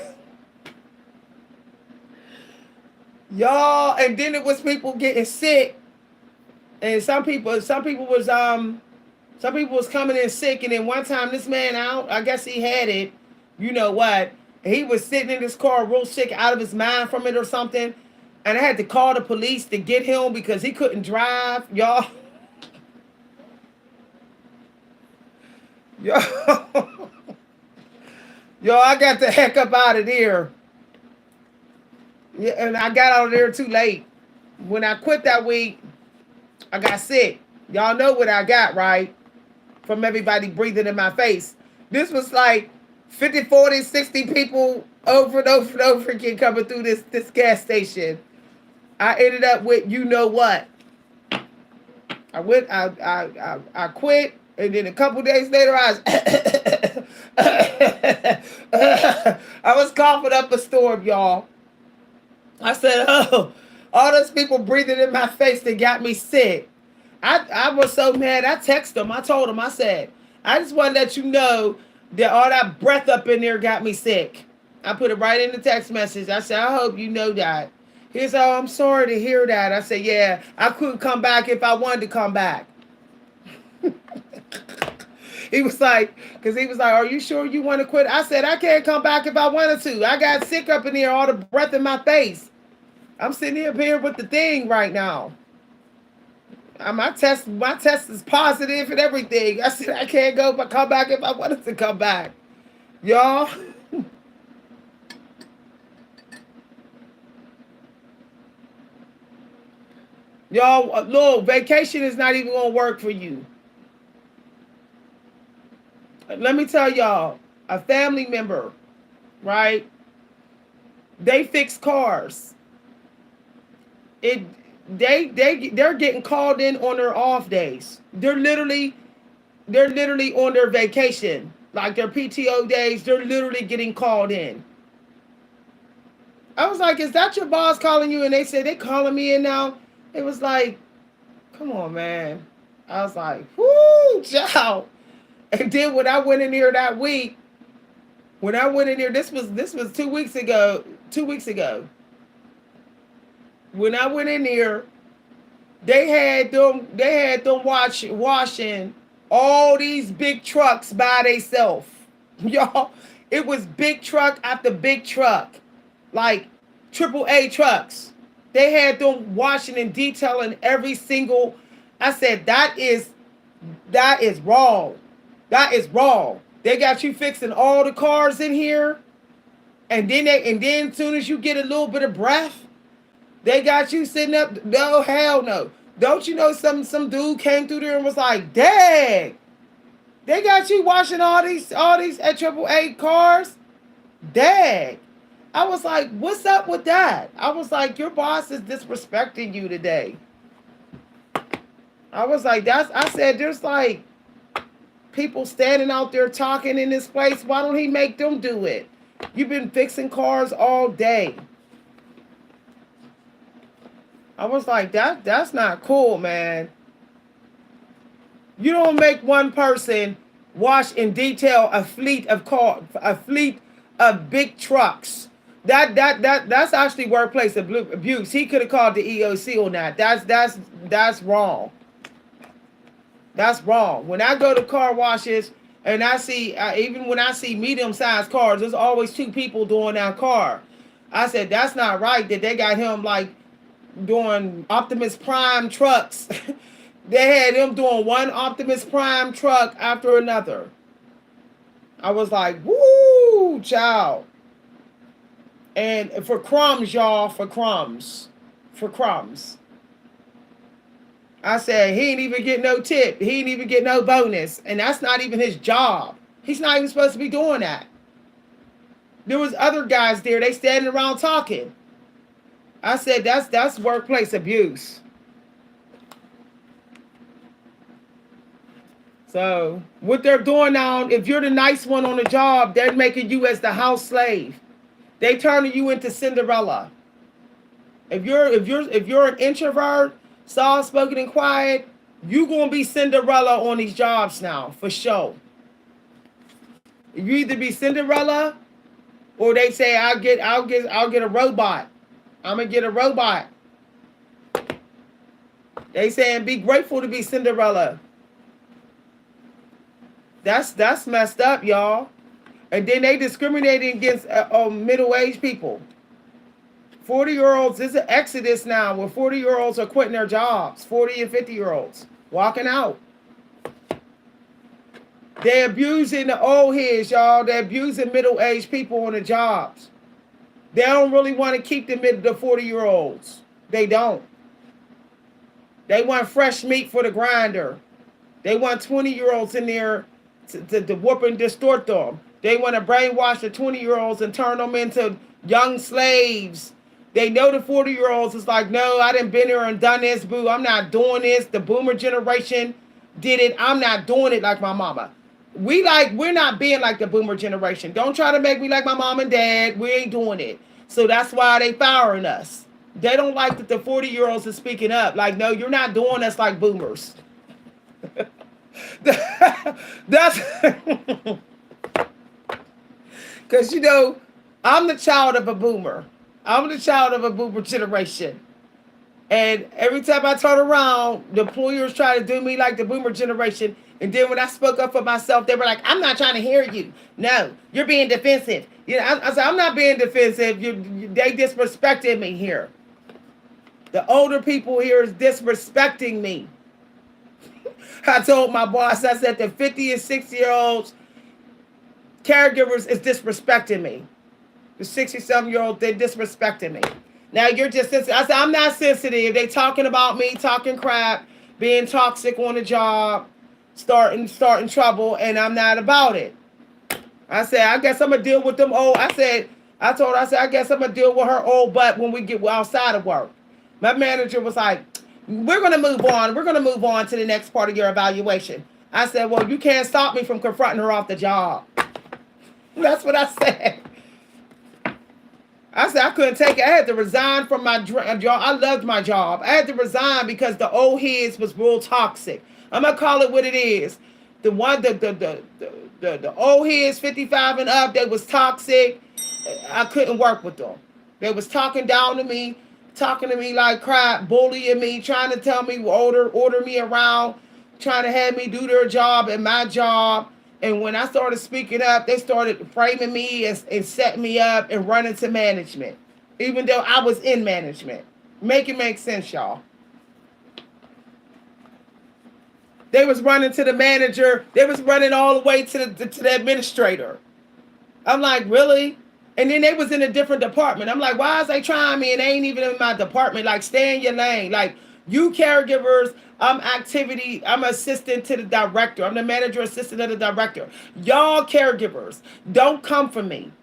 Y'all, and then it was people getting sick. And some people was coming in sick, and then one time this man out, I guess he had it, you know what? He was sitting in his car real sick, out of his mind from it or something. And I had to call the police to get him because he couldn't drive, y'all. Yo, yo, I got the heck up out of there. Yeah, and I got out of there too late. When I quit that week, I got sick. Y'all know what I got, right? From everybody breathing in my face. This was like 50, 40, 60 people over and over and over again coming through this gas station. I ended up with you know what. I quit, and then a couple days later I was coughing up a storm, y'all. I said, oh, all those people breathing in my face that got me sick. I was so mad. I texted them. I told them, I said, I just want to let you know that all that breath up in there got me sick. I put it right in the text message. I said, I hope you know that. He said, oh, I'm sorry to hear that. I said, yeah, I couldn't come back if I wanted to come back. He was like, are you sure you want to quit? I said, I can't come back if I wanted to. I got sick up in here, all the breath in my face. I'm sitting here with the thing right now. My test is positive and everything. I said, I can't go but come back if I wanted to come back. Y'all. Y'all, look, vacation is not even going to work for you. Let me tell y'all, a family member, right? They fix cars. It they're getting called in on their off days. They're literally on their vacation, like their PTO days. They're literally getting called in. I was like, "Is that your boss calling you?" And they said they calling me in now. It was like, "Come on, man." I was like, "Whoo, child." And then when I went in here that week, when I went in here, this was 2 weeks ago. 2 weeks ago, when I went in here, they had them washing all these big trucks by themselves. Y'all, it was big truck after big truck, like AAA trucks. They had them washing and detailing every single. I said that is wrong. That is wrong. They got you fixing all the cars in here, and then as soon as you get a little bit of breath, they got you sitting up. No, hell no. Don't you know some dude came through there and was like, "Dang, they got you washing all these at AAA cars." Dang. I was like, "What's up with that?" I was like, "Your boss is disrespecting you today." I was like, I said, "There's like people standing out there talking in this place. Why don't he make them do it? You've been fixing cars all day." I was like, that's not cool, man. You don't make one person wash and detail a fleet of big trucks. That's actually workplace abuse. He could have called the EOC on that. That's wrong. That's wrong. When I go to car washes and I see, even when I see medium-sized cars, there's always two people doing that car. I said, that's not right that they got him like doing Optimus Prime trucks. They had him doing one Optimus Prime truck after another. I was like, woo, child. And for crumbs, y'all, for crumbs. For crumbs. I said, he ain't even get no tip. He ain't even get no bonus. And that's not even his job. He's not even supposed to be doing that. There was other guys there. They standing around talking. I said, that's workplace abuse. So what they're doing now, if you're the nice one on the job, they're making you as the house slave. They turning you into Cinderella. If you're an introvert, soft spoken and quiet, you gonna be Cinderella on these jobs now, for sure. You either be Cinderella or they say I'll get a robot. I'm gonna get a robot. They saying be grateful to be Cinderella. That's messed up, y'all. And then they discriminating against middle-aged people. 40-year-olds, there's an exodus now where 40-year-olds are quitting their jobs. 40 and 50-year-olds walking out. They're abusing the old heads, y'all. They're abusing middle-aged people on the jobs. They don't really want to keep the 40-year-olds. They don't. They want fresh meat for the grinder. They want 20-year-olds in there to whoop and distort them. They want to brainwash the 20-year-olds and turn them into young slaves. They know the 40-year-olds is like, no, I done been here and done this, boo. I'm not doing this. The boomer generation did it. I'm not doing it like my mama. We're not being like the boomer generation. Don't try to make me like my mom and dad. We ain't doing it. So that's why they firing us. They don't like that the 40-year-olds are speaking up. Like, no, you're not doing us like boomers. That's because, I'm the child of a boomer. I'm the child of a boomer generation. And every time I turn around, the employers try to do me like the boomer generation. And then when I spoke up for myself, they were like, I'm not trying to hear you. No, you're being defensive. I said, I'm not being defensive. They disrespected me here. The older people here is disrespecting me. I told my boss, I said the 50 and 60-year-olds caregivers is disrespecting me. The 60-something-year-old, they're disrespecting me. Now you're just sensitive. I said, I'm not sensitive. They talking about me, talking crap, being toxic on the job, starting trouble, and I'm not about it. I said, I guess I'm gonna deal with them old. I told her, I said, I guess I'm gonna deal with her old butt when we get outside of work. My manager was like, we're gonna move on. We're gonna move on to the next part of your evaluation. I said, well, you can't stop me from confronting her off the job. That's what I said. I said I couldn't take it. I had to resign from my job. I loved my job. I had to resign because the old heads was real toxic. I'm gonna call it what it is. The one, the old heads, 55 and up, they was toxic. I couldn't work with them. They was talking down to me, talking to me like crap, bullying me, trying to tell me order me around, trying to have me do their job and my job. And when I started speaking up, they started framing me and setting me up and running to management, even though I was in management. Make it make sense, y'all. They was running to the manager. They was running all the way to the administrator. I'm like, really? And then they was in a different department. I'm like, why is they trying me and they ain't even in my department? Like, stay in your lane. Like, you caregivers, I'm assistant to the director. I'm the manager assistant of the director. Y'all caregivers, don't come for me.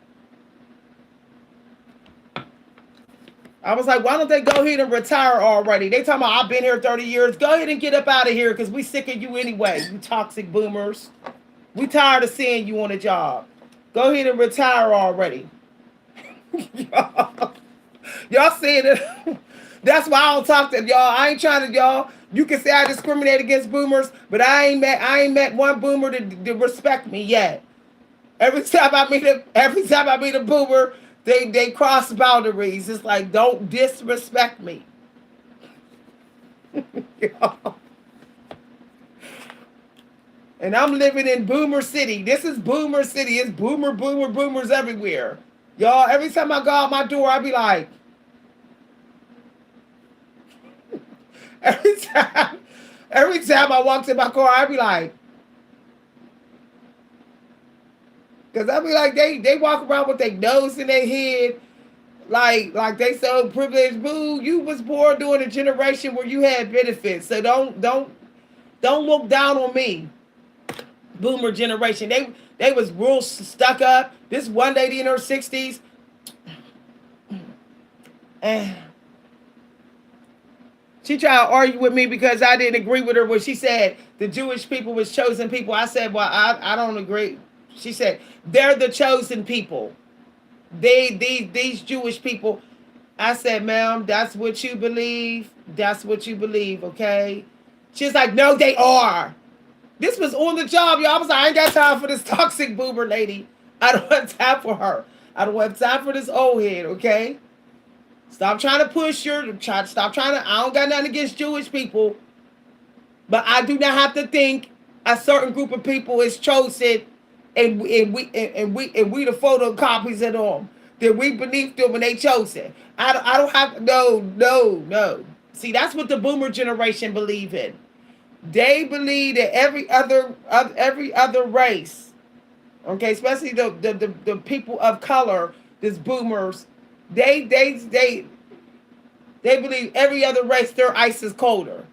I was like, why don't they go ahead and retire already? They talking about I've been here 30 years. Go ahead and get up out of here because we sick of you anyway, you toxic boomers. We tired of seeing you on the job. Go ahead and retire already. Y'all saying it. That's why I don't talk to y'all. I ain't trying to y'all. You can say I discriminate against boomers, but I ain't met one boomer to respect me yet. Every time I meet a boomer, they cross boundaries. It's like, don't disrespect me. And I'm living in Boomer City. This is Boomer City. It's boomers everywhere. Y'all, every time I go out my door, I be like, every time I walk to my car, I be like, because I be like, they walk around with their nose in their head, like they so privileged. Boo, you was born during a generation where you had benefits, so don't look down on me. Boomer generation, they was real stuck up. This one lady in her 60s, and she tried to argue with me because I didn't agree with her when she said the Jewish people was chosen people. I said, well, I don't agree. She said, they're the chosen people. These Jewish people. I said, ma'am, that's what you believe. That's what you believe, okay? She's like, no, they are. This was on the job, y'all. I was like, I ain't got time for this toxic boomer lady. I don't have time for her. I don't have time for this old head, okay? Stop trying to push stop trying to, I don't got nothing against Jewish people, but I do not have to think a certain group of people is chosen and we the photocopies of them. That we beneath them and they chosen. I don't have, no. See, that's what the boomer generation believe in. They believe that every other race, okay, especially the people of color, these boomers, they believe every other race their ice is colder.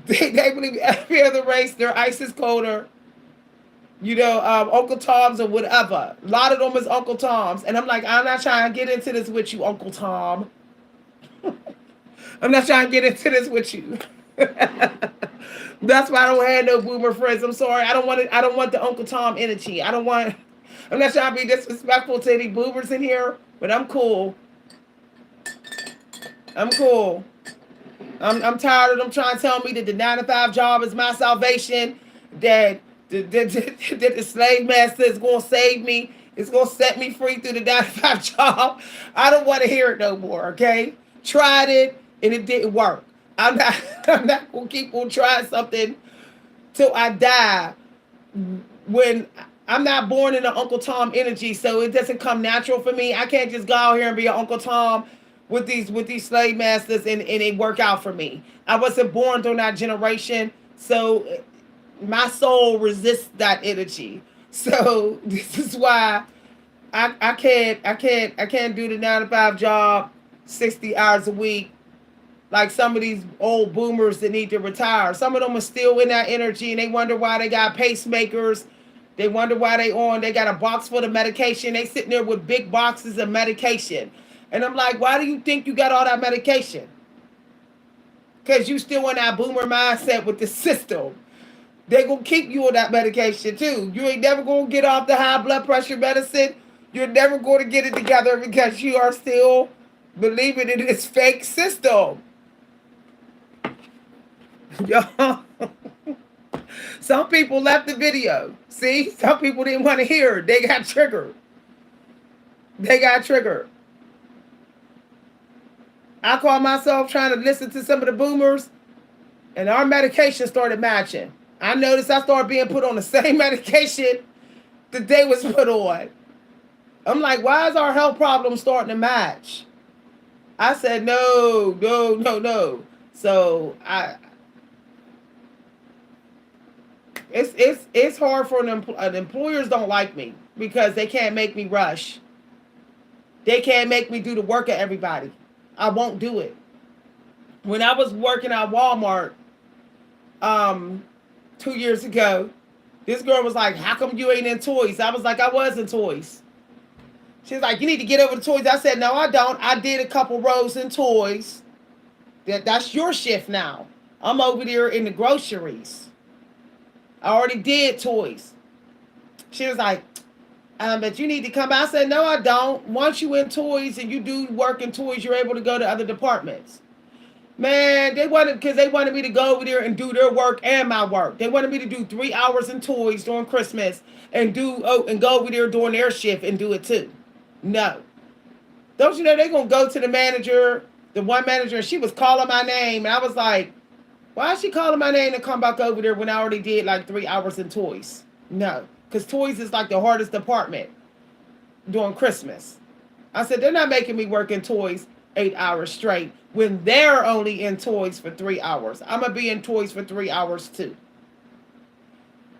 They believe every other race their ice is colder. You know, Uncle Tom's or whatever. A lot of them is Uncle Tom's, and I'm like, I'm not trying to get into this with you, Uncle Tom. I'm not trying to get into this with you. That's why I don't have no boomer friends. I'm sorry. I don't want the Uncle Tom energy. I'm not trying to be disrespectful to any boomers in here, but I'm cool. I'm tired of them trying to tell me that the 9 to 5 job is my salvation, that the slave master is going to save me. It's going to set me free through the 9 to 5 job. I don't want to hear it no more, okay? Tried it, and it didn't work. I'm not going to keep on trying something till I die when I'm not born in the Uncle Tom energy, so it doesn't come natural for me. I can't just go out here and be an Uncle Tom with these slave masters and it work out for me. I wasn't born during that generation, so my soul resists that energy. So this is why I can't do the 9 to 5 job. 60 hours a week, like some of these old boomers that need to retire. Some of them are still in that energy and they wonder why they got pacemakers. They wonder why they got a box full of medication. They sitting there with big boxes of medication. And I'm like, why do you think you got all that medication? Because you still in that boomer mindset with the system. They gonna keep you on that medication too. You ain't never gonna get off the high blood pressure medicine. You're never going to get it together because you are still believing in this fake system. Some people left the video. See, some people didn't want to hear it. They got triggered. They got triggered. I call myself trying to listen to some of the boomers, and our medication started matching. I noticed I started being put on the same medication that they was put on. I'm like, why is our health problem starting to match? I said, no. So it's hard for employers don't like me because they can't make me rush. They can't make me do the work of everybody. I won't do it. When I was working at Walmart 2 years ago, this girl was like, how come you ain't in toys? I was like, I was in toys. She was like, you need to get over the toys. I said, no, I don't. I did a couple rows in toys. That's your shift now. I'm over there in the groceries. I already did toys. She was like, but you need to come out. I said, no, I don't. Once you in toys and you do work in toys, you're able to go to other departments. Man, they wanted me to go over there and do their work and my work. They wanted me to do 3 hours in toys during Christmas and go over there during their shift and do it too. No. Don't you know they're going to go to the manager, the one manager, and she was calling my name. And I was like, why is she calling my name to come back over there when I already did like 3 hours in toys? No. Because toys is like the hardest department during Christmas. I said, they're not making me work in toys 8 hours straight when they're only in toys for 3 hours. I'm going to be in toys for 3 hours too.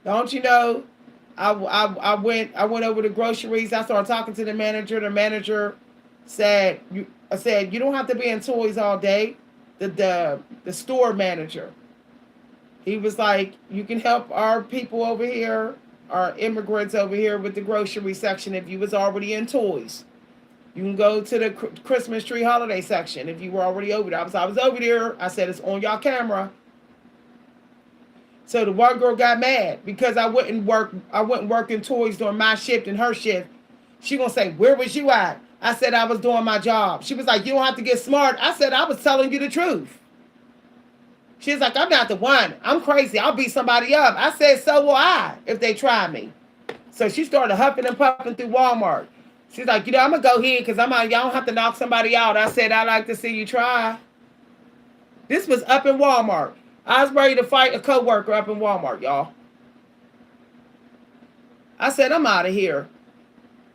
Don't you know? I went over to groceries. I started talking to the manager. The manager said, I said, you don't have to be in toys all day. The store manager. He was like, you can help our people over here, our immigrants over here with the grocery section if you was already in toys. You can go to the Christmas tree holiday section if you were already over there. I was over there. I said, it's on y'all camera. So the one girl got mad because I wouldn't work in toys during my shift and her shift. She gonna say, where was you at? I said, I was doing my job. She was like, you don't have to get smart. I said, I was telling you the truth. She was like, I'm not the one. I'm crazy. I'll beat somebody up. I said, so will I if they try me. So she started huffing and puffing through Walmart. She's like, I'm going to go here because y'all don't have to knock somebody out. I said, I'd like to see you try. This was up in Walmart. I was ready to fight a coworker up in Walmart, y'all. I said, I'm out of here.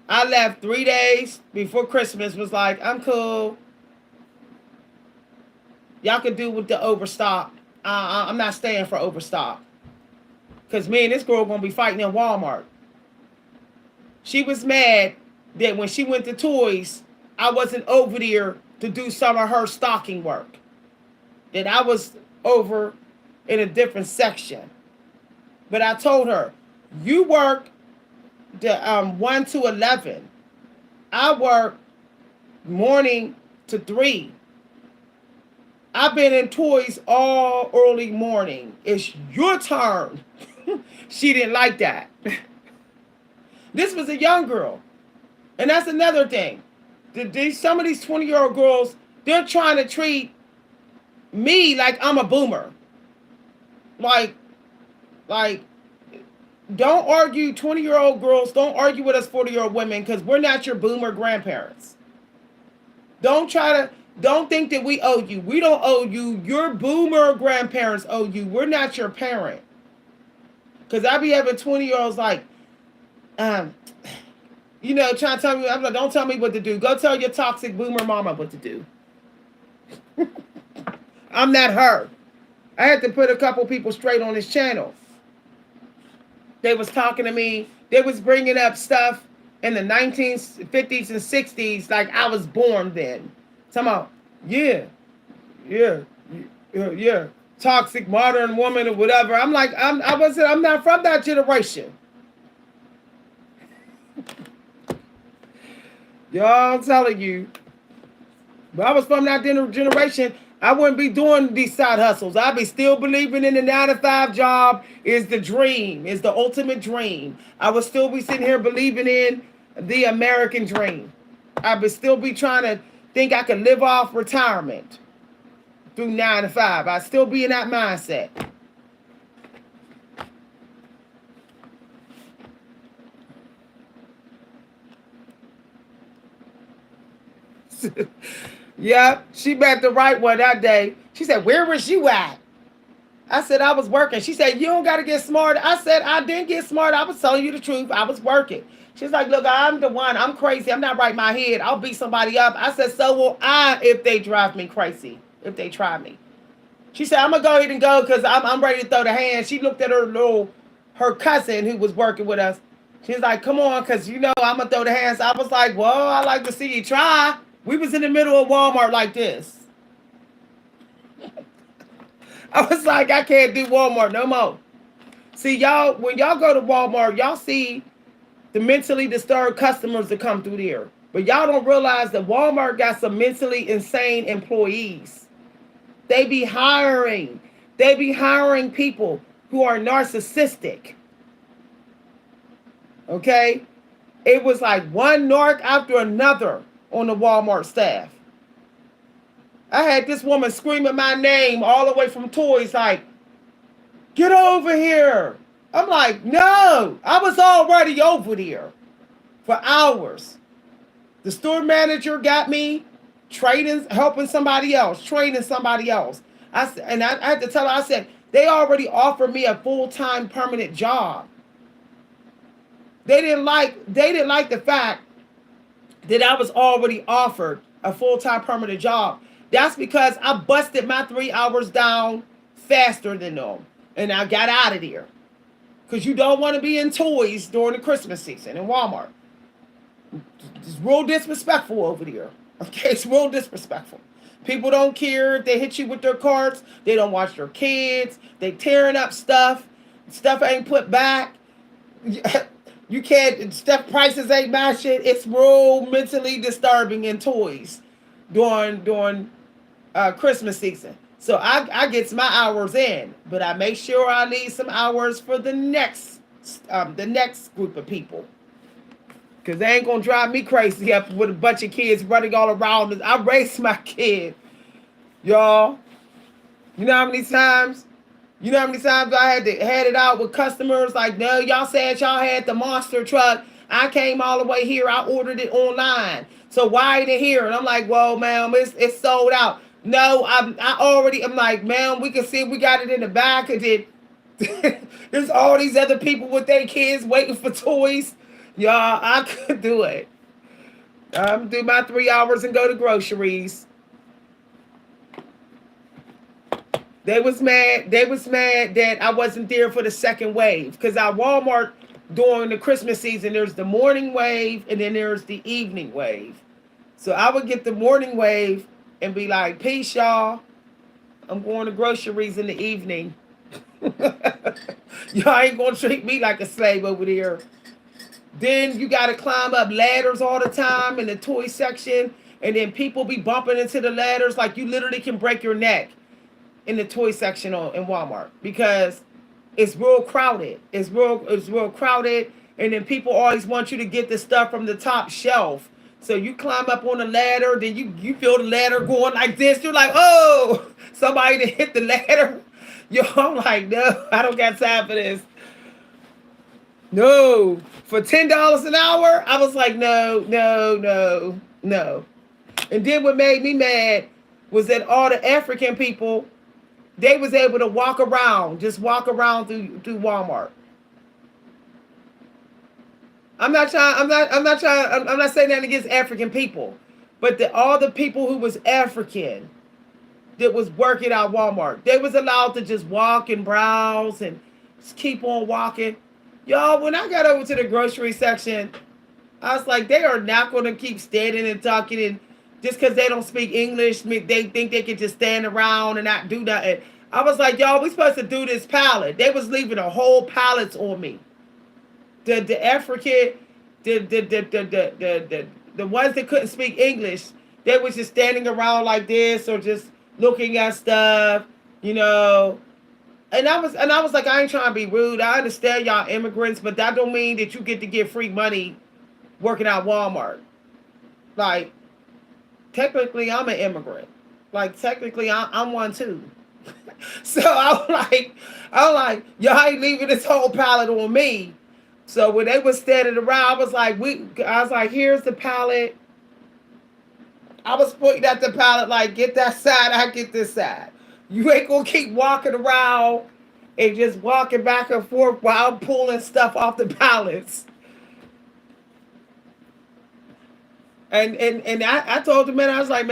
I left 3 days before Christmas, was like, I'm cool. Y'all can do with the overstock. I'm not staying for overstock. Because me and this girl going to be fighting in Walmart. She was mad that when she went to toys, I wasn't over there to do some of her stocking work. That I was over in a different section. But I told her, you work the 1 to 11. I work morning to 3. I've been in toys all early morning. It's your turn. She didn't like that. This was a young girl. And that's another thing. Some of these 20-year-old girls, they're trying to treat me like I'm a boomer. Like, don't argue, 20-year-old girls, don't argue with us 40-year-old women because we're not your boomer grandparents. Don't think that we owe you. We don't owe you. Your boomer grandparents owe you. We're not your parent. Because I be having 20-year-olds like, trying to tell me, I'm like, don't tell me what to do. Go tell your toxic boomer mama what to do. I'm not her. I had to put a couple people straight on this channel. They was talking to me. They was bringing up stuff in the 1950s and 60s like I was born then. Talking about, yeah, yeah, yeah, toxic modern woman or whatever. I'm like, I'm not from that generation. Y'all, I'm telling you. But I was from that generation. I wouldn't be doing these side hustles. I'd be still believing in the 9 to 5 job is the dream, is the ultimate dream. I would still be sitting here believing in the American dream. I would still be trying to think I could live off retirement through 9 to 5. I'd still be in that mindset. Yep, she met the right one that day. She said, "Where was you at?" I said, "I was working." She said, "You don't got to get smart." I said, "I didn't get smart. I was telling you the truth. I was working." She's like, "Look, I'm the one. I'm crazy. I'm not right in my head. I'll beat somebody up." I said, "So will I if they drive me crazy, if they try me." She said, "I'm going to go ahead and go because I'm ready to throw the hand." She looked at her cousin who was working with us. She's like, "Come on, because you know I'm going to throw the hands." I was like, "Well, I like to see you try." We was in the middle of Walmart like this. I was like, I can't do Walmart no more. See, y'all, when y'all go to Walmart, y'all see the mentally disturbed customers that come through there. But y'all don't realize that Walmart got some mentally insane employees. They be hiring. They be hiring people who are narcissistic. Okay? It was like one narc after another on the Walmart staff. I had this woman screaming my name all the way from toys like, "Get over here." I'm like, "No, I was already over there for hours." The store manager got me trading, helping somebody else, training somebody else. I had to tell her, I said, they already offered me a full-time permanent job. They didn't like the fact that I was already offered a full-time permanent job. That's because I busted my 3 hours down faster than them. And I got out of there. Because you don't want to be in toys during the Christmas season in Walmart. It's real disrespectful over there. Okay, it's real disrespectful. People don't care if they hit you with their carts. They don't watch their kids. They tearing up stuff. Stuff ain't put back. You can't, stuff prices ain't matching. It's real mentally disturbing in toys during Christmas season. So I get my hours in, but I make sure I leave some hours for the next group of people. Because they ain't going to drive me crazy up with a bunch of kids running all around. I raised my kid. Y'all. You know how many times? I had it out with customers like, "No, y'all said y'all had the monster truck. I came all the way here. I ordered it online. So why ain't it here?" And I'm like, "Well, ma'am, it's sold out." "No, I'm like, "Ma'am, we can see we got it in the back." And then there's all these other people with their kids waiting for toys. Y'all, I could do it. I'm do my 3 hours and go to groceries. They was mad that I wasn't there for the second wave. Because at Walmart during the Christmas season, there's the morning wave and then there's the evening wave. So I would get the morning wave and be like, "Peace, y'all. I'm going to groceries in the evening." Y'all ain't going to treat me like a slave over there. Then you got to climb up ladders all the time in the toy section. And then people be bumping into the ladders like you literally can break your neck in the toy section in Walmart. Because it's real crowded. It's real crowded. And then people always want you to get the stuff from the top shelf. So you climb up on the ladder. Then you feel the ladder going like this. You're like, "Oh, somebody to hit the ladder." Yo, I'm like, "No, I don't got time for this." No, for $10 an hour, I was like, no. And then what made me mad was that all the African people, they was able to just walk around through Walmart. I'm not saying that against African people, but all the people who was African that was working at Walmart, they was allowed to just walk and browse and just keep on walking. Y'all, when I got over to the grocery section, I was like, they are not going to keep standing and talking and just because they don't speak English, they think they can just stand around and not do nothing. I was like, y'all, we supposed to do this pallet. They was leaving a whole pallets on me. The African, the ones that couldn't speak English, they was just standing around like this or just looking at stuff, you know. And I was like, I ain't trying to be rude. I understand y'all immigrants, but that don't mean that you get to get free money working at Walmart. Like, technically, I'm an immigrant. Like, technically, I'm one too. So I'm like, y'all ain't leaving this whole pallet on me. So when they was standing around, I was like, here's the pallet. I was pointing at the pallet like, get that side, I get this side. You ain't gonna keep walking around and just walking back and forth while I'm pulling stuff off the pallets. And I told the man, I was like,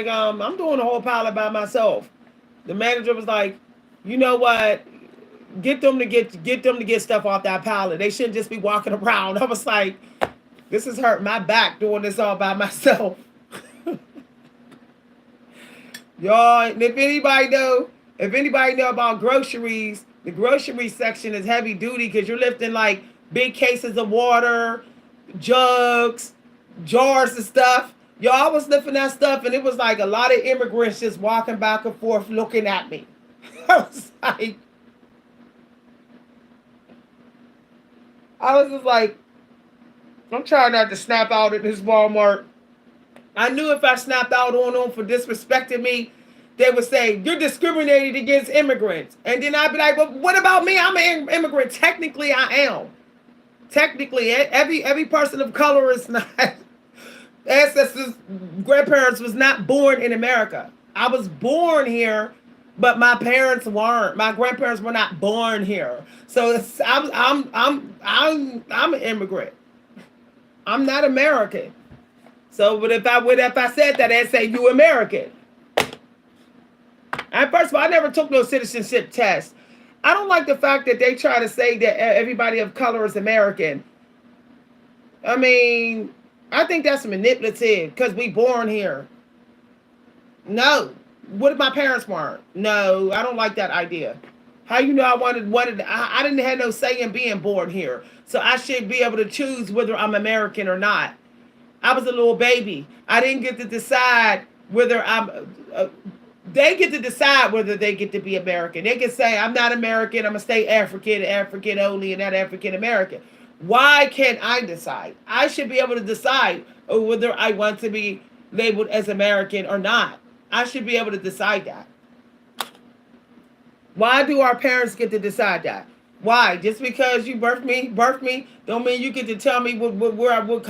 I'm doing the whole pallet by myself. The manager was like, you know what? Get them to get stuff off that pallet. They shouldn't just be walking around. I was like, this is hurting my back doing this all by myself. Y'all, and if anybody know about groceries, the grocery section is heavy duty because you're lifting like big cases of water, jugs, jars and stuff. Y'all, I was lifting that stuff and it was like a lot of immigrants just walking back and forth looking at me. I was just like, I'm trying not to snap out at this Walmart. I knew if I snapped out on them for disrespecting me, they would say, you're discriminating against immigrants. And then I'd be like, well, what about me? I'm an immigrant. Technically, I am. Technically, every person of color is not. Ancestors, grandparents was not born in America. I was born here, but my parents weren't. My grandparents were not born here. So I'm an immigrant. I'm not American. So, but if I said that, I'd say you American. And first of all, I never took no citizenship test. I don't like the fact that they try to say that everybody of color is American. I mean, I think that's manipulative because we born here. No. What if my parents weren't? No, I don't like that idea. How you know I didn't have no say in being born here. So I should be able to choose whether I'm American or not. I was a little baby. I didn't get to decide whether they get to decide whether they get to be American. They can say, I'm not American, I'm going to stay African, African only, and not African American. Why can't I decide? I should be able to decide whether I want to be labeled as American or not. I should be able to decide that. Why do our parents get to decide that? Why? Just because you birthed me, don't mean you get to tell me what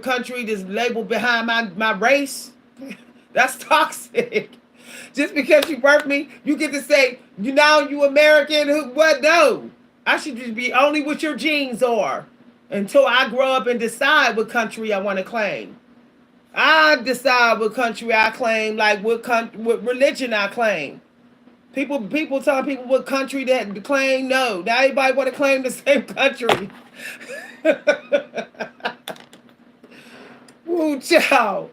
country is labeled behind my race. That's toxic. Just because you birthed me, you get to say, you American. What? No. I should just be only what your genes are until I grow up and decide what country I want to claim. I decide what country I claim, like what religion I claim. People telling people what country to claim. No, now everybody want to claim the same country. Woo, child.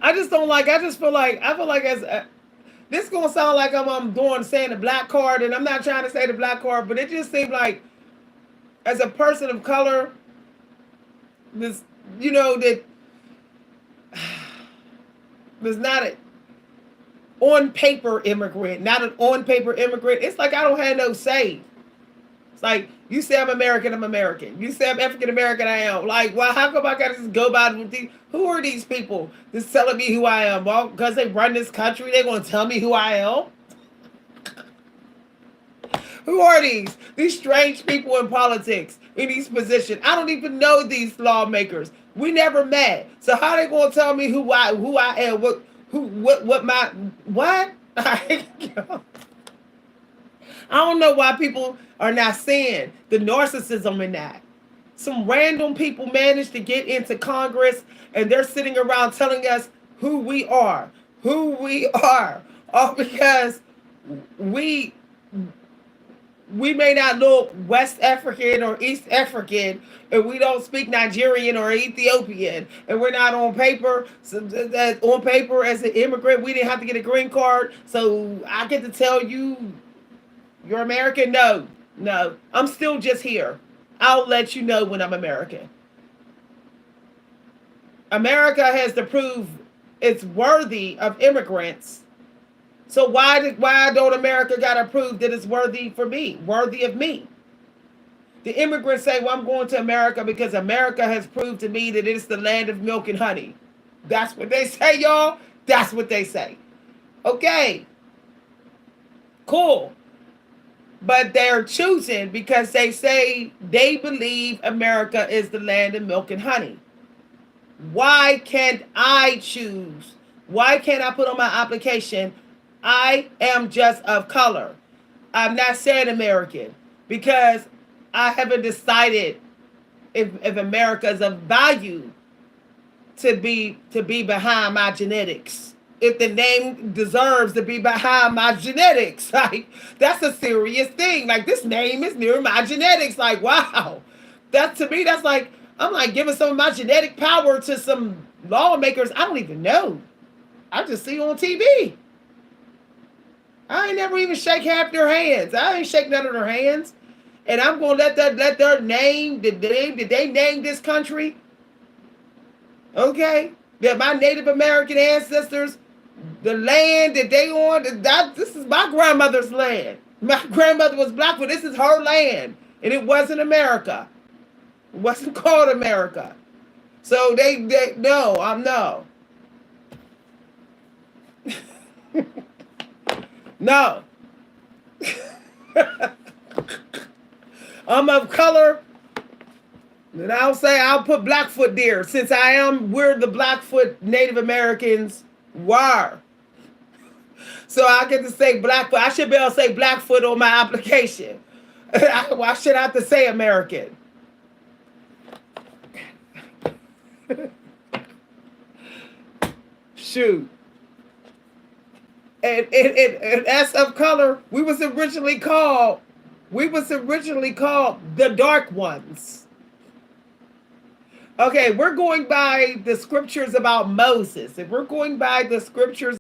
I feel like this is gonna sound like I'm saying the black card, and I'm not trying to say the black card, but it just seems like as a person of color, this that there's not an on paper immigrant, not an on paper immigrant. It's like I don't have no say. It's like you say I'm American, I'm American. You say I'm African American, I am. Like, well, how come I gotta just go by with these? Who are these people just telling me who I am? Well, because they run this country, they gonna tell me who I am. Who are these? These strange people in politics, in these positions. I don't even know these lawmakers. We never met. So how they gonna tell me who I am? What? I don't know why people are not seeing the narcissism in that. Some random people managed to get into Congress and they're sitting around telling us who we are. All because we We may not look West African or East African, and we don't speak Nigerian or Ethiopian, and we're not on paper. So that on paper as an immigrant, we didn't have to get a green card. So I get to tell you, you're American. No, no, I'm still just here. I'll let you know when I'm American. America has to prove it's worthy of immigrants. So why don't America got to prove that it's worthy for me, worthy of me? The immigrants say, "Well, I'm going to America because America has proved to me that it's the land of milk and honey." That's what they say, y'all. That's what they say. Okay, cool. But they're choosing because they say they believe America is the land of milk and honey. Why can't I choose? Why can't I put on my application, I am just of color? I'm not saying American because I haven't decided if America is of value to be behind my genetics. If the name deserves to be behind my genetics, like that's a serious thing. Like this name is near my genetics. Like wow, that to me that's like I'm like giving some of my genetic power to some lawmakers I don't even know. I just see on TV. I ain't never even shake half their hands. I ain't shake none of their hands. And I'm gonna let their name, did they name this country? Okay. That my Native American ancestors, the land that they on, this is my grandmother's land. My grandmother was black, but this is her land. And it wasn't America. It wasn't called America. So they no, I'm no. No. I'm of color. And I'll put Blackfoot there since we're the Blackfoot Native Americans were. So I get to say Blackfoot. I should be able to say Blackfoot on my application. Why should I have to say American? Shoot. And as of color, we was originally called the dark ones. Okay, we're going by the scriptures about Moses. If we're going by the scriptures